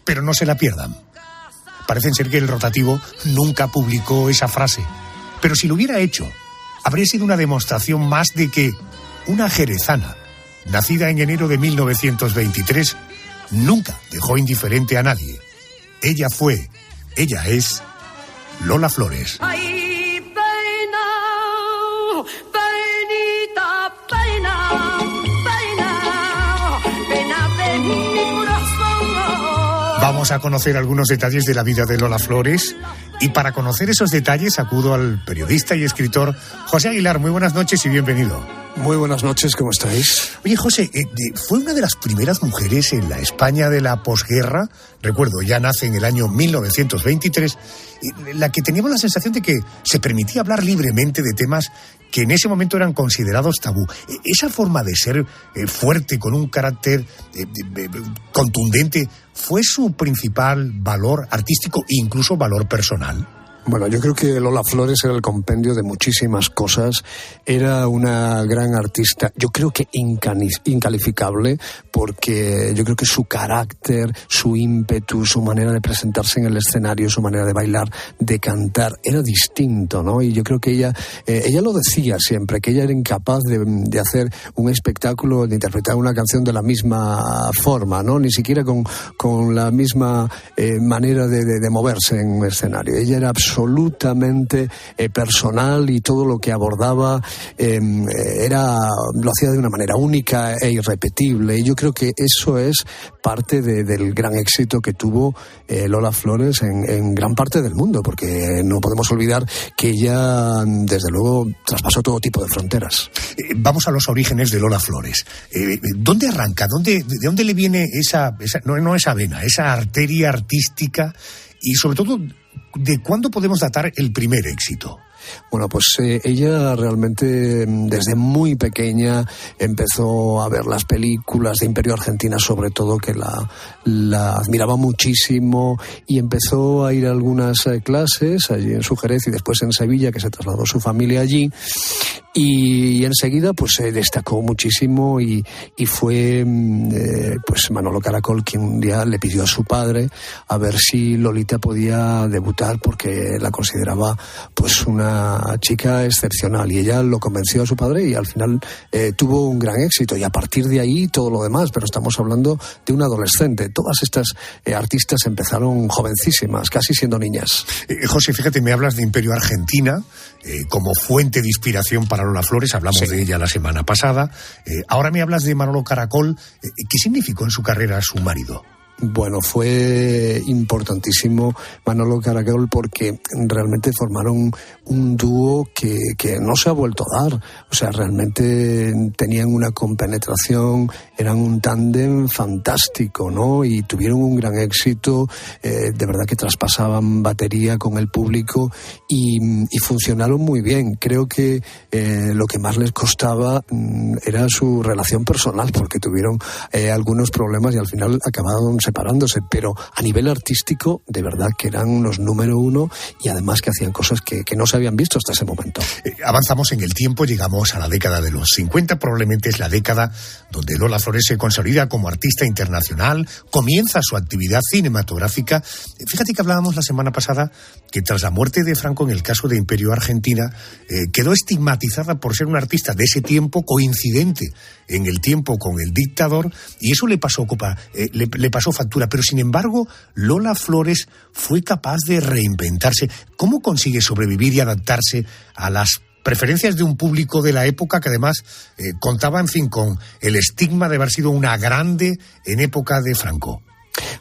pero no se la pierdan. Parece ser que el rotativo nunca publicó esa frase, pero si lo hubiera hecho, habría sido una demostración más de que una jerezana, nacida en enero de 1923, nunca dejó indiferente a nadie. Ella es Lola Flores. Ay, peina, peinita, peina, peina, pena de mi corazón. Vamos a conocer algunos detalles de la vida de Lola Flores y para conocer esos detalles acudo al periodista y escritor José Aguilar. Muy buenas noches y bienvenido. Muy buenas noches, ¿cómo estáis? Oye, José, fue una de las primeras mujeres en la España de la posguerra, recuerdo, ya nace en el año 1923, la que teníamos la sensación de que se permitía hablar libremente de temas que en ese momento eran considerados tabú. Esa forma de ser fuerte, con un carácter contundente, ¿fue su principal valor artístico e incluso valor personal? Bueno, yo creo que Lola Flores era el compendio de muchísimas cosas. Era una gran artista, yo creo que incalificable, porque yo creo que su carácter, su ímpetu, su manera de presentarse en el escenario, su manera de bailar, de cantar, era distinto, ¿no? Y yo creo que ella lo decía siempre, que ella era incapaz de hacer un espectáculo, de interpretar una canción de la misma forma, ¿no? Ni siquiera con la misma manera de moverse en un escenario. Ella era absolutamente personal, y todo lo que abordaba lo hacía de una manera única e irrepetible, y yo creo que eso es parte del gran éxito que tuvo Lola Flores en gran parte del mundo, porque no podemos olvidar que ella desde luego traspasó todo tipo de fronteras. Vamos a los orígenes de Lola Flores. ¿Dónde arranca? ¿De dónde le viene esa vena, esa arteria artística? Y sobre todo, ¿de cuándo podemos datar el primer éxito? Bueno, pues ella realmente desde muy pequeña empezó a ver las películas de Imperio Argentina, sobre todo, que la admiraba muchísimo, y empezó a ir a algunas clases allí en su Jerez y después en Sevilla, que se trasladó su familia allí, y enseguida pues se destacó muchísimo, y fue pues Manolo Caracol quien un día le pidió a su padre a ver si Lolita podía debutar, porque la consideraba pues una chica excepcional, y ella lo convenció a su padre, y al final tuvo un gran éxito, y a partir de ahí todo lo demás, pero estamos hablando de un adolescente. Todas estas artistas empezaron jovencísimas, casi siendo niñas. José, fíjate, me hablas de Imperio Argentina como fuente de inspiración para Lola Flores, hablamos de ella la semana pasada. Ahora me hablas de Manolo Caracol. ¿Qué significó en su carrera su marido? Bueno, fue importantísimo Manolo Caracol, porque realmente formaron un dúo que no se ha vuelto a dar. O sea, realmente tenían una compenetración, eran un tándem fantástico, ¿no? Y tuvieron un gran éxito, de verdad que traspasaban batería con el público, y funcionaron muy bien. Creo que lo que más les costaba era su relación personal, porque tuvieron algunos problemas y al final acabaron separándose, pero a nivel artístico de verdad que eran unos número uno, y además que hacían cosas que no se habían visto hasta ese momento. Avanzamos en el tiempo, llegamos a la década de los 50, probablemente es la década donde Lola Flores se consolida como artista internacional, comienza su actividad cinematográfica. Fíjate que hablábamos la semana pasada que tras la muerte de Franco, en el caso de Imperio Argentina, quedó estigmatizada por ser una artista de ese tiempo, coincidente en el tiempo con el dictador, y eso le pasó factura, pero sin embargo Lola Flores fue capaz de reinventarse. ¿Cómo consigue sobrevivir y adaptarse a las preferencias de un público de la época que además contaba, en fin, con el estigma de haber sido una grande en época de Franco?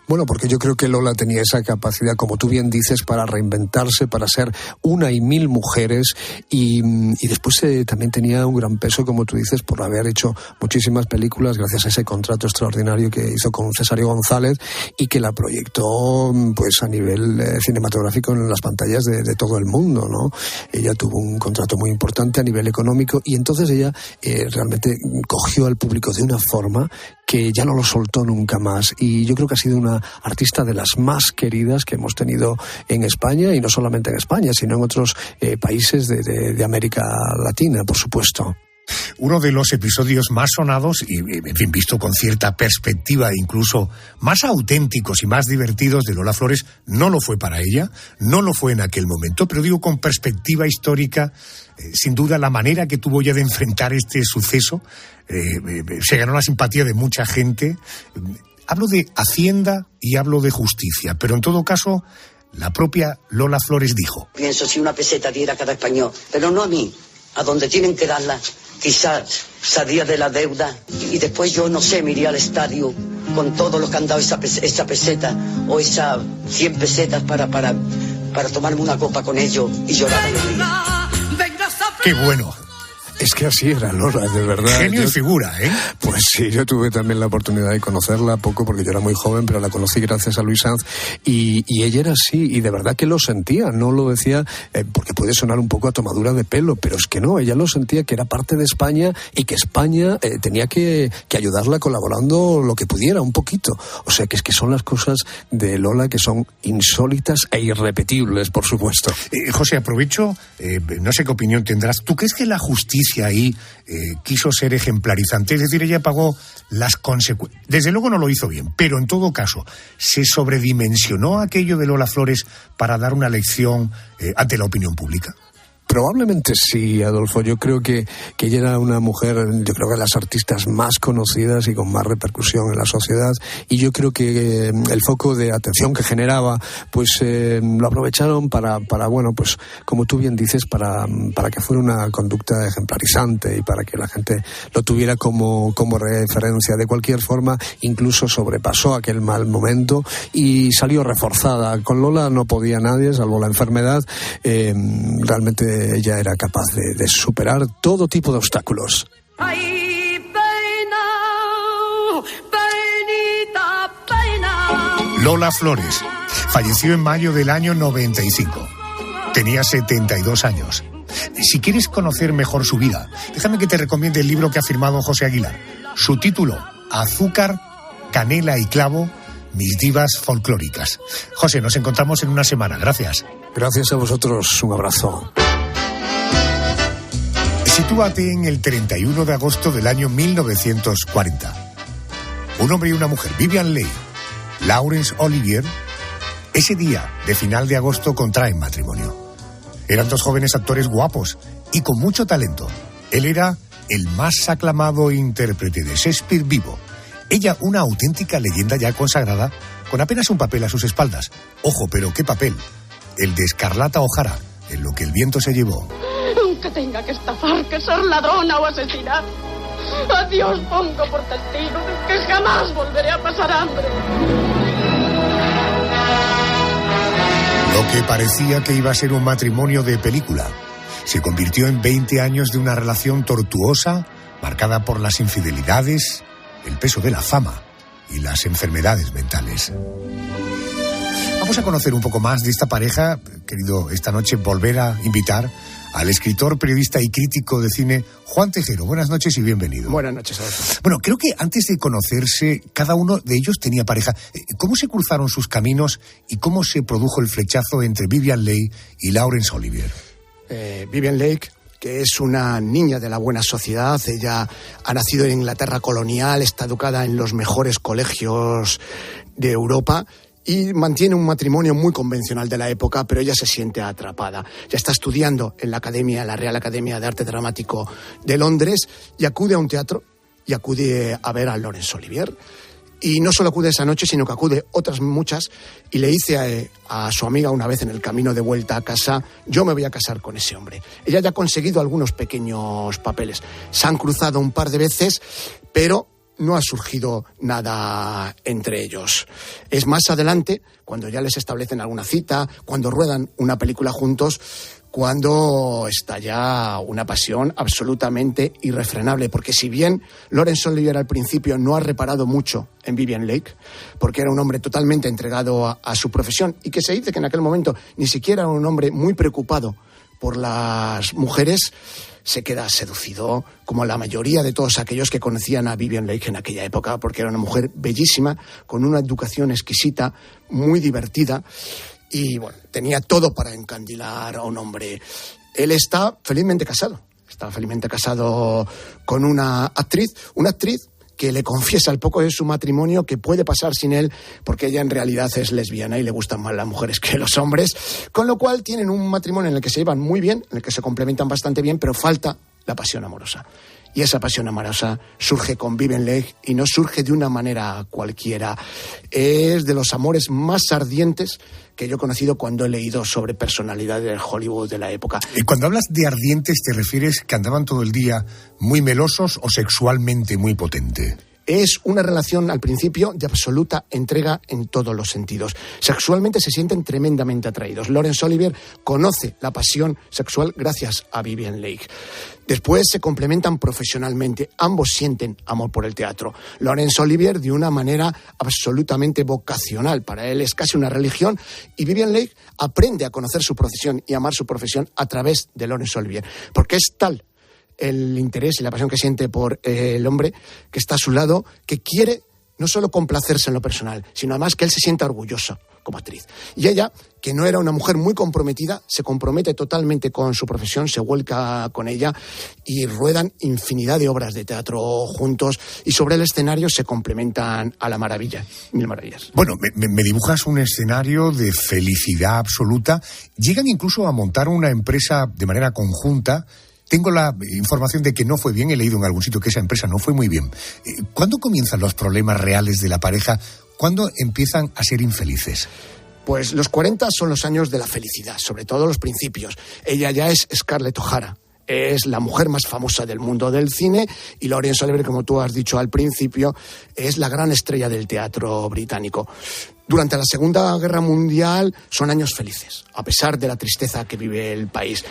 Bueno, porque yo creo que Lola tenía esa capacidad, como tú bien dices, para reinventarse, para ser una y mil mujeres, y después también tenía un gran peso, como tú dices, por haber hecho muchísimas películas gracias a ese contrato extraordinario que hizo con Cesario González, y que la proyectó pues a nivel cinematográfico en las pantallas de todo el mundo, ¿no? Ella tuvo un contrato muy importante a nivel económico, y entonces ella realmente cogió al público de una forma que ya no lo soltó nunca más, y yo creo que ha sido una artista de las más queridas que hemos tenido en España, y no solamente en España, sino en otros países de América Latina, por supuesto. Uno de los episodios más sonados y, en fin, visto con cierta perspectiva, incluso más auténticos y más divertidos de Lola Flores, no lo fue para ella, no lo fue en aquel momento, pero digo con perspectiva histórica, sin duda la manera que tuvo ella de enfrentar este suceso, se ganó la simpatía de mucha gente. Hablo de Hacienda y hablo de justicia, pero en todo caso, la propia Lola Flores dijo: pienso si una peseta diera a cada español, pero no a mí, a donde tienen que darla. Quizás salía de la deuda y después yo no sé, me iría al estadio con todo lo que han dado esa peseta o esas 100 pesetas para tomarme una copa con ellos y llorar. ¡Qué bueno! Es que así era Lola, de verdad. Genio y figura, ¿eh? Pues sí, yo tuve también la oportunidad de conocerla poco porque yo era muy joven, pero la conocí gracias a Luis Sanz y ella era así y de verdad que lo sentía, no lo decía porque puede sonar un poco a tomadura de pelo, pero es que no, ella lo sentía que era parte de España y que España tenía que ayudarla colaborando lo que pudiera, un poquito. O sea que es que son las cosas de Lola que son insólitas e irrepetibles, por supuesto. José, aprovecho, no sé qué opinión tendrás. ¿Tú crees que la justicia ahí quiso ser ejemplarizante? Es decir, ella pagó las consecuencias. Desde luego no lo hizo bien, pero en todo caso, ¿se sobredimensionó aquello de Lola Flores para dar una lección ante la opinión pública? Probablemente sí, Adolfo. Yo creo que ella era una mujer, yo creo que de las artistas más conocidas y con más repercusión en la sociedad, y yo creo que el foco de atención que generaba, pues lo aprovecharon para bueno, pues como tú bien dices, para que fuera una conducta ejemplarizante y para que la gente lo tuviera como referencia. De cualquier forma, incluso sobrepasó aquel mal momento y salió reforzada. Con Lola no podía nadie, salvo la enfermedad. Realmente ella era capaz de superar todo tipo de obstáculos. Ay, peina, peinita, peina. Lola Flores falleció en mayo del año 95. Tenía 72 años. Si quieres conocer mejor su vida, déjame que te recomiende el libro que ha firmado José Aguilar. Su título, Azúcar, Canela y Clavo, mis divas folclóricas. José, nos encontramos en una semana. Gracias. Gracias a vosotros. Un abrazo. Sitúate en el 31 de agosto del año 1940. Un hombre y una mujer, Vivien Leigh, Laurence Olivier, ese día de final de agosto contraen matrimonio. Eran dos jóvenes actores guapos y con mucho talento. Él era el más aclamado intérprete de Shakespeare vivo. Ella, una auténtica leyenda ya consagrada, con apenas un papel a sus espaldas. Ojo, pero ¿qué papel? El de Escarlata O'Hara, en Lo que el viento se llevó. Aunque tenga que estafar, que ser ladrona o asesina, a Dios pongo por testigo de que jamás volveré a pasar hambre. Lo que parecía que iba a ser un matrimonio de película se convirtió en 20 años de una relación tortuosa, marcada por las infidelidades, el peso de la fama y las enfermedades mentales. Vamos a conocer un poco más de esta pareja. Querido, esta noche volver a invitar al escritor, periodista y crítico de cine Juan Tejero. Buenas noches y bienvenido. Buenas noches, Adolfo. Bueno, creo que antes de conocerse, cada uno de ellos tenía pareja. ¿Cómo se cruzaron sus caminos y cómo se produjo el flechazo entre Vivien Leigh y Laurence Olivier? Vivien Leigh, que es una niña de la buena sociedad, ella ha nacido en Inglaterra colonial, está educada en los mejores colegios de Europa y mantiene un matrimonio muy convencional de la época, pero ella se siente atrapada. Ya está estudiando en la Real Academia de Arte Dramático de Londres y acude a un teatro y acude a ver a Laurence Olivier. Y no solo acude esa noche, sino que acude otras muchas, y le dice a su amiga una vez en el camino de vuelta a casa: yo me voy a casar con ese hombre. Ella ya ha conseguido algunos pequeños papeles. Se han cruzado un par de veces, pero no ha surgido nada entre ellos. Es más adelante, cuando ya les establecen alguna cita, cuando ruedan una película juntos, cuando estalla una pasión absolutamente irrefrenable. Porque si bien Laurence Olivier al principio no ha reparado mucho en Vivien Leigh, porque era un hombre totalmente entregado a su profesión, y que se dice que en aquel momento ni siquiera era un hombre muy preocupado por las mujeres, se queda seducido, como la mayoría de todos aquellos que conocían a Vivien Leigh en aquella época, porque era una mujer bellísima, con una educación exquisita, muy divertida, y bueno, tenía todo para encandilar a un hombre. Él está felizmente casado con una actriz que le confiesa al poco de su matrimonio que puede pasar sin él, porque ella en realidad es lesbiana y le gustan más las mujeres que los hombres, con lo cual tienen un matrimonio en el que se llevan muy bien, en el que se complementan bastante bien, pero falta la pasión amorosa. Y esa pasión amorosa surge con Vivien Leigh y no surge de una manera cualquiera. Es de los amores más ardientes que yo he conocido cuando he leído sobre personalidades del Hollywood de la época. Y cuando hablas de ardientes, ¿te refieres que andaban todo el día muy melosos o sexualmente muy potente? Es una relación al principio de absoluta entrega en todos los sentidos. Sexualmente se sienten tremendamente atraídos. Laurence Olivier conoce la pasión sexual gracias a Vivien Leigh. Después se complementan profesionalmente. Ambos sienten amor por el teatro. Laurence Olivier de una manera absolutamente vocacional. Para él es casi una religión. Y Vivien Leigh aprende a conocer su profesión y amar su profesión a través de Laurence Olivier. Porque es tal el interés y la pasión que siente por el hombre que está a su lado, que quiere no solo complacerse en lo personal, sino además que él se sienta orgulloso como actriz. Y ella, que no era una mujer muy comprometida, se compromete totalmente con su profesión, se vuelca con ella y ruedan infinidad de obras de teatro juntos y sobre el escenario se complementan a la maravilla, mil maravillas. Bueno, me dibujas un escenario de felicidad absoluta. Llegan incluso a montar una empresa de manera conjunta. Tengo la información de que no fue bien, he leído en algún sitio que esa empresa no fue muy bien. ¿Cuándo comienzan los problemas reales de la pareja? ¿Cuándo empiezan a ser infelices? Pues los 40 son los años de la felicidad, sobre todo los principios. Ella ya es Scarlett O'Hara. Es la mujer más famosa del mundo del cine y Laurence Olivier, como tú has dicho al principio, es la gran estrella del teatro británico. Durante la Segunda Guerra Mundial son años felices, a pesar de la tristeza que vive el país.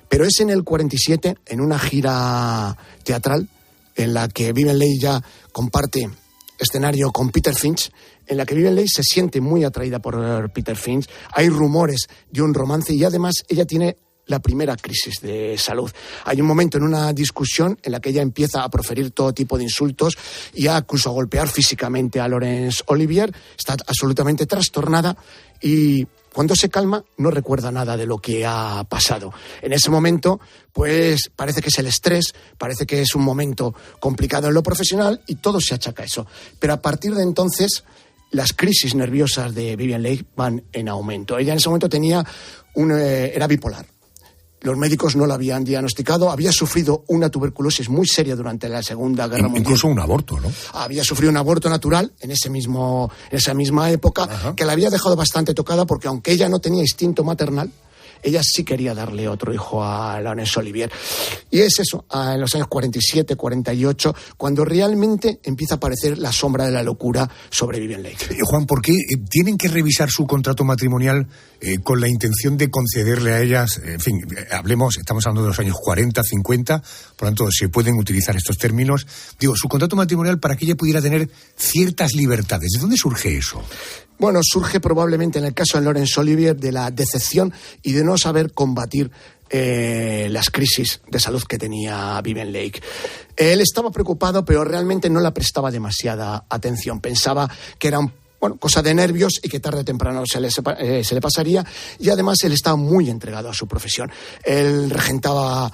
Pero es en el 47, en una gira teatral, en la que Vivien Leigh ya comparte escenario con Peter Finch, en la que Vivien Leigh se siente muy atraída por Peter Finch. Hay rumores de un romance y además ella tiene la primera crisis de salud. Hay un momento en una discusión en la que ella empieza a proferir todo tipo de insultos y incluso a golpear físicamente a Laurence Olivier. Está absolutamente trastornada y cuando se calma no recuerda nada de lo que ha pasado. En ese momento, pues parece que es el estrés, parece que es un momento complicado en lo profesional y todo se achaca a eso. Pero a partir de entonces, las crisis nerviosas de Vivien Leigh van en aumento. Ella en ese momento era bipolar. Los médicos no la habían diagnosticado, había sufrido una tuberculosis muy seria durante la Segunda Guerra Mundial. Incluso un aborto, ¿no? Había sufrido un aborto natural en esa misma época. Ajá. Que la había dejado bastante tocada porque aunque ella no tenía instinto maternal, ella sí quería darle otro hijo a Laurence Olivier. Y es eso, en los años 47, 48, cuando realmente empieza a aparecer la sombra de la locura sobre Vivien Leigh. Juan, ¿por qué tienen que revisar su contrato matrimonial con la intención de concederle a ellas, en fin, estamos hablando de los años 40, 50, por lo tanto se pueden utilizar estos términos, su contrato matrimonial para que ella pudiera tener ciertas libertades? ¿De dónde surge eso? Bueno, surge probablemente en el caso de Laurence Olivier de la decepción y de no saber combatir las crisis de salud que tenía Vivien Leigh. Él estaba preocupado, pero realmente no le prestaba demasiada atención. Pensaba que era cosa de nervios y que tarde o temprano se le pasaría. Y además él estaba muy entregado a su profesión. Él regentaba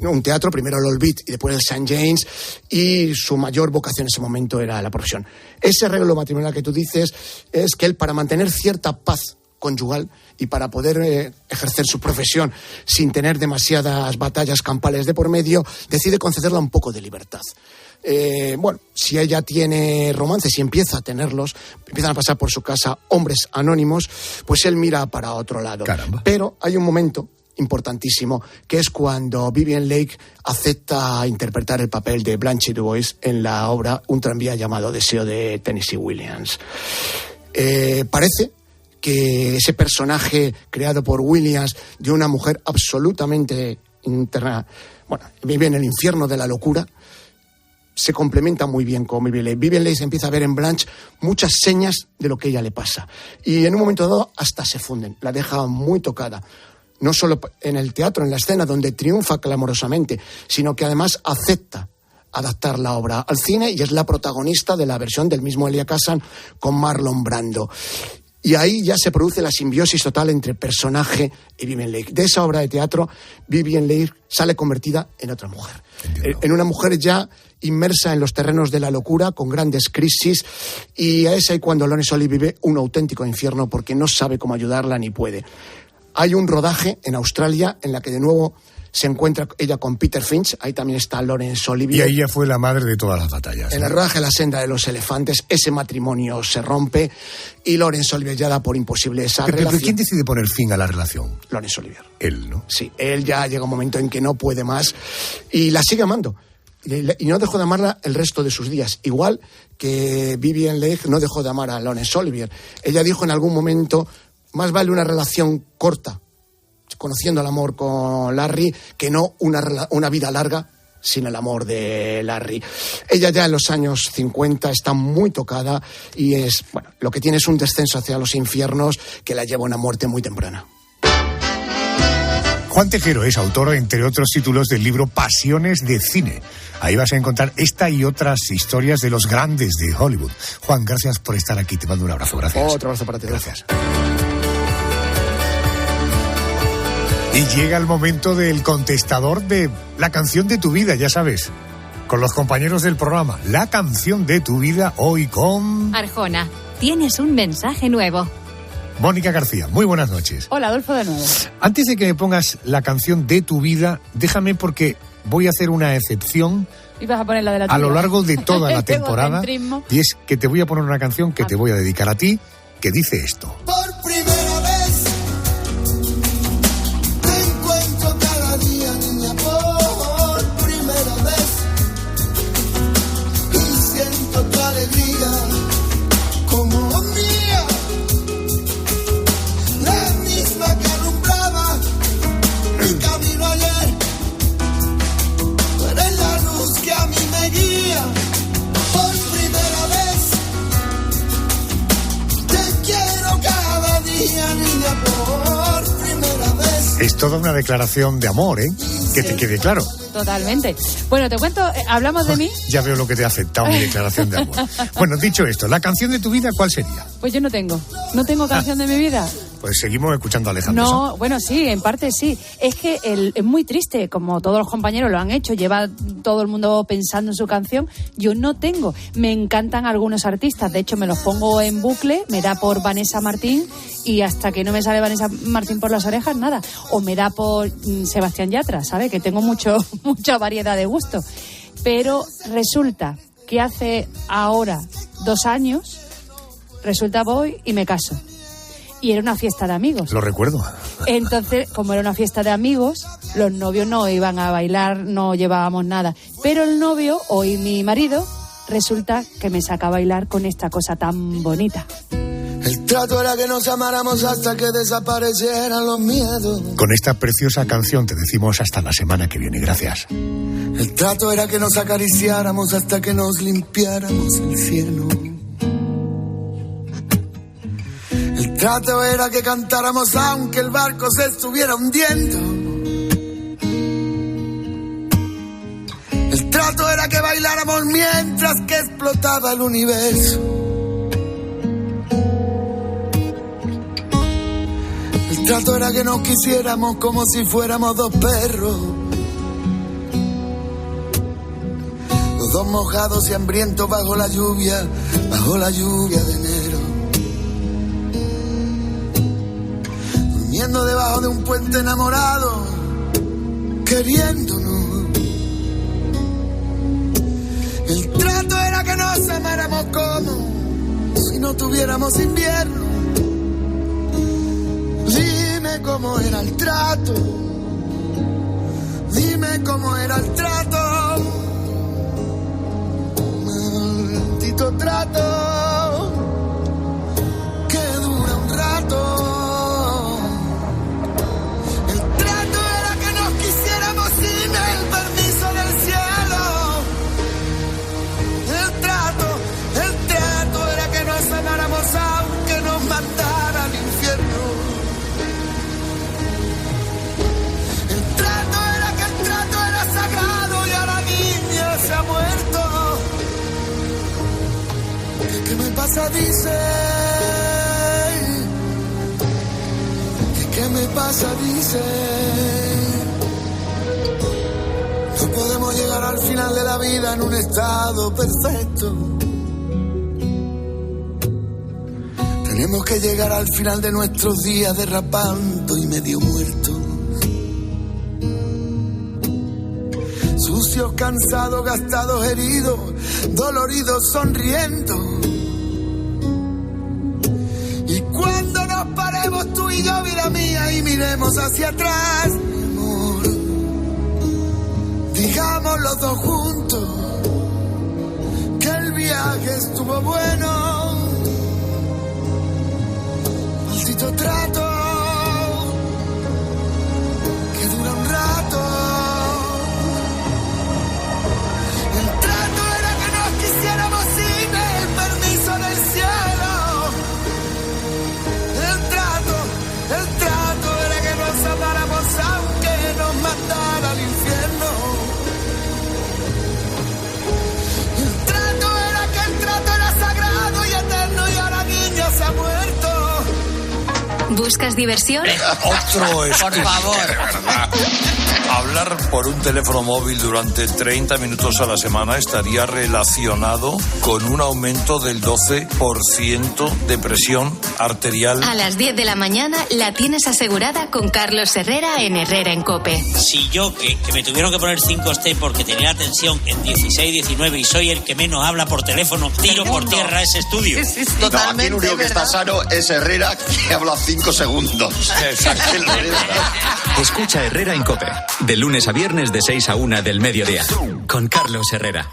un teatro, primero el Old Vic y después el St. James, y su mayor vocación en ese momento era la profesión. Ese arreglo matrimonial que tú dices es que él, para mantener cierta paz conyugal y para poder ejercer su profesión sin tener demasiadas batallas campales de por medio, decide concederle un poco de libertad. Si ella tiene romances y empieza a tenerlos, empiezan a pasar por su casa hombres anónimos, pues él mira para otro lado. Caramba. Pero hay un momento importantísimo, que es cuando Vivien Leigh acepta interpretar el papel de Blanche DuBois en la obra Un tranvía llamado Deseo de Tennessee Williams. Parece que ese personaje creado por Williams de una mujer absolutamente vive en el infierno de la locura, se complementa muy bien con Vivien Leigh. Vivien Leigh se empieza a ver en Blanche muchas señas de lo que ella le pasa y en un momento dado hasta se funden, la deja muy tocada. No solo en el teatro, en la escena, donde triunfa clamorosamente, sino que además acepta adaptar la obra al cine y es la protagonista de la versión del mismo Elia Kazan con Marlon Brando. Y ahí ya se produce la simbiosis total entre personaje y Vivien Leigh. De esa obra de teatro, Vivien Leigh sale convertida en otra mujer. En una mujer ya inmersa en los terrenos de la locura, con grandes crisis, y es ahí cuando Laurence Olivier vive un auténtico infierno porque no sabe cómo ayudarla ni puede. Hay un rodaje en Australia en la que de nuevo se encuentra ella con Peter Finch, ahí también está Laurence Olivier. Y ahí ya fue la madre de todas las batallas. En el rodaje La senda de los elefantes, ese matrimonio se rompe y Laurence Olivier ya da por imposible esa relación. ¿Pero quién decide poner fin a la relación? Laurence Olivier. Él, ¿no? Sí, él ya llega un momento en que no puede más y la sigue amando. y no dejó de amarla el resto de sus días. Igual que Vivien Leigh no dejó de amar a Laurence Olivier. Ella dijo en algún momento, más vale una relación corta, conociendo el amor con Larry, que no una vida larga sin el amor de Larry. Ella ya en los años 50 está muy tocada y lo que tiene es un descenso hacia los infiernos que la lleva a una muerte muy temprana. Juan Tejero es autor, entre otros títulos, del libro Pasiones de Cine. Ahí vas a encontrar esta y otras historias de los grandes de Hollywood. Juan, gracias por estar aquí. Te mando un abrazo. Gracias. Otro abrazo para ti. Gracias. Y llega el momento del contestador de la canción de tu vida, ya sabes, con los compañeros del programa. La canción de tu vida, hoy con... Arjona, tienes un mensaje nuevo. Mónica García, muy buenas noches. Hola, Adolfo, de nuevo. Antes de que me pongas la canción de tu vida, déjame porque voy a hacer una excepción Y vas a poner la de la tuya. a lo largo de toda la temporada. Y es que te voy a poner una canción que te voy a dedicar a ti, que dice esto. Por primera vez te encuentro cada día, niña, por primera vez, y siento tu alegría como mía, la misma que alumbraba mi camino ayer. Tú eres la luz que a mí me guía. Por primera vez te quiero cada día, niña, por primera vez. Es toda una declaración de amor, ¿eh? Que te quede claro. Totalmente. Bueno, te cuento, hablamos de mí. Ya veo lo que te ha afectado mi declaración de amor. Bueno, dicho esto, ¿la canción de tu vida cuál sería? Pues yo no tengo canción de mi vida. Pues seguimos escuchando a Alejandro Sanz. No, bueno, sí, en parte sí. Es que es muy triste, como todos los compañeros lo han hecho, lleva todo el mundo pensando en su canción. Yo no tengo. Me encantan algunos artistas, de hecho me los pongo en bucle, me da por Vanessa Martín y hasta que no me sale Vanessa Martín por las orejas, nada. O me da por Sebastián Yatra, ¿sabes? Que tengo mucha variedad de gusto. Pero resulta que hace ahora 2 años, voy y me caso. Y era una fiesta de amigos. Lo recuerdo. Entonces, como era una fiesta de amigos, los novios no iban a bailar, no llevábamos nada. Pero el novio, hoy mi marido, resulta que me saca a bailar con esta cosa tan bonita. El trato era que nos amáramos hasta que desaparecieran los miedos. Con esta preciosa canción te decimos hasta la semana que viene. Gracias. El trato era que nos acariciáramos hasta que nos limpiáramos el cielo. El trato era que cantáramos aunque el barco se estuviera hundiendo. El trato era que bailáramos mientras que explotaba el universo. El trato era que nos quisiéramos como si fuéramos 2 perros, los 2 mojados y hambrientos bajo la lluvia de enero. Durmiendo debajo de un puente enamorado, queriéndonos. El trato era que nos amáramos como si no tuviéramos invierno. Dime cómo era el trato, dime cómo era el trato, maldito trato que dura un rato. Aunque nos mandara al infierno. El trato era sagrado y a la niña se ha muerto. ¿Qué me pasa? Dice. ¿Qué me pasa? Dice. No podemos llegar al final de la vida en un estado perfecto. Tenemos que llegar al final de nuestros días derrapando y medio muertos. Sucios, cansados, gastados, heridos, doloridos, sonriendo. Y cuando nos paremos tú y yo, vida mía, y miremos hacia atrás, mi amor, diga estamos los dos juntos, que el viaje estuvo bueno, maldito trato que dura un rato. El trato era que nos quisiéramos sin el permiso del cielo. El trato era que nos amáramos aunque nos mandara al infierno. El trato era sagrado y eterno y ahora niña se ha muerto. ¿Buscas diversión? Otro es Por favor. de verdad. Hablar por un teléfono móvil durante 30 minutos a la semana estaría relacionado con un aumento del 12% de presión arterial. A las 10 de la mañana la tienes asegurada con Carlos Herrera en Herrera en COPE. Si yo, que me tuvieron que poner 5 porque tenía la tensión en 16, 19 y soy el que menos habla por teléfono, tiro por tierra ese estudio. No, aquí el único que está sano es Herrera, que habla 5 segundos. Escucha Herrera en COPE, de lunes a viernes de 6 a 1 del mediodía, con Carlos Herrera.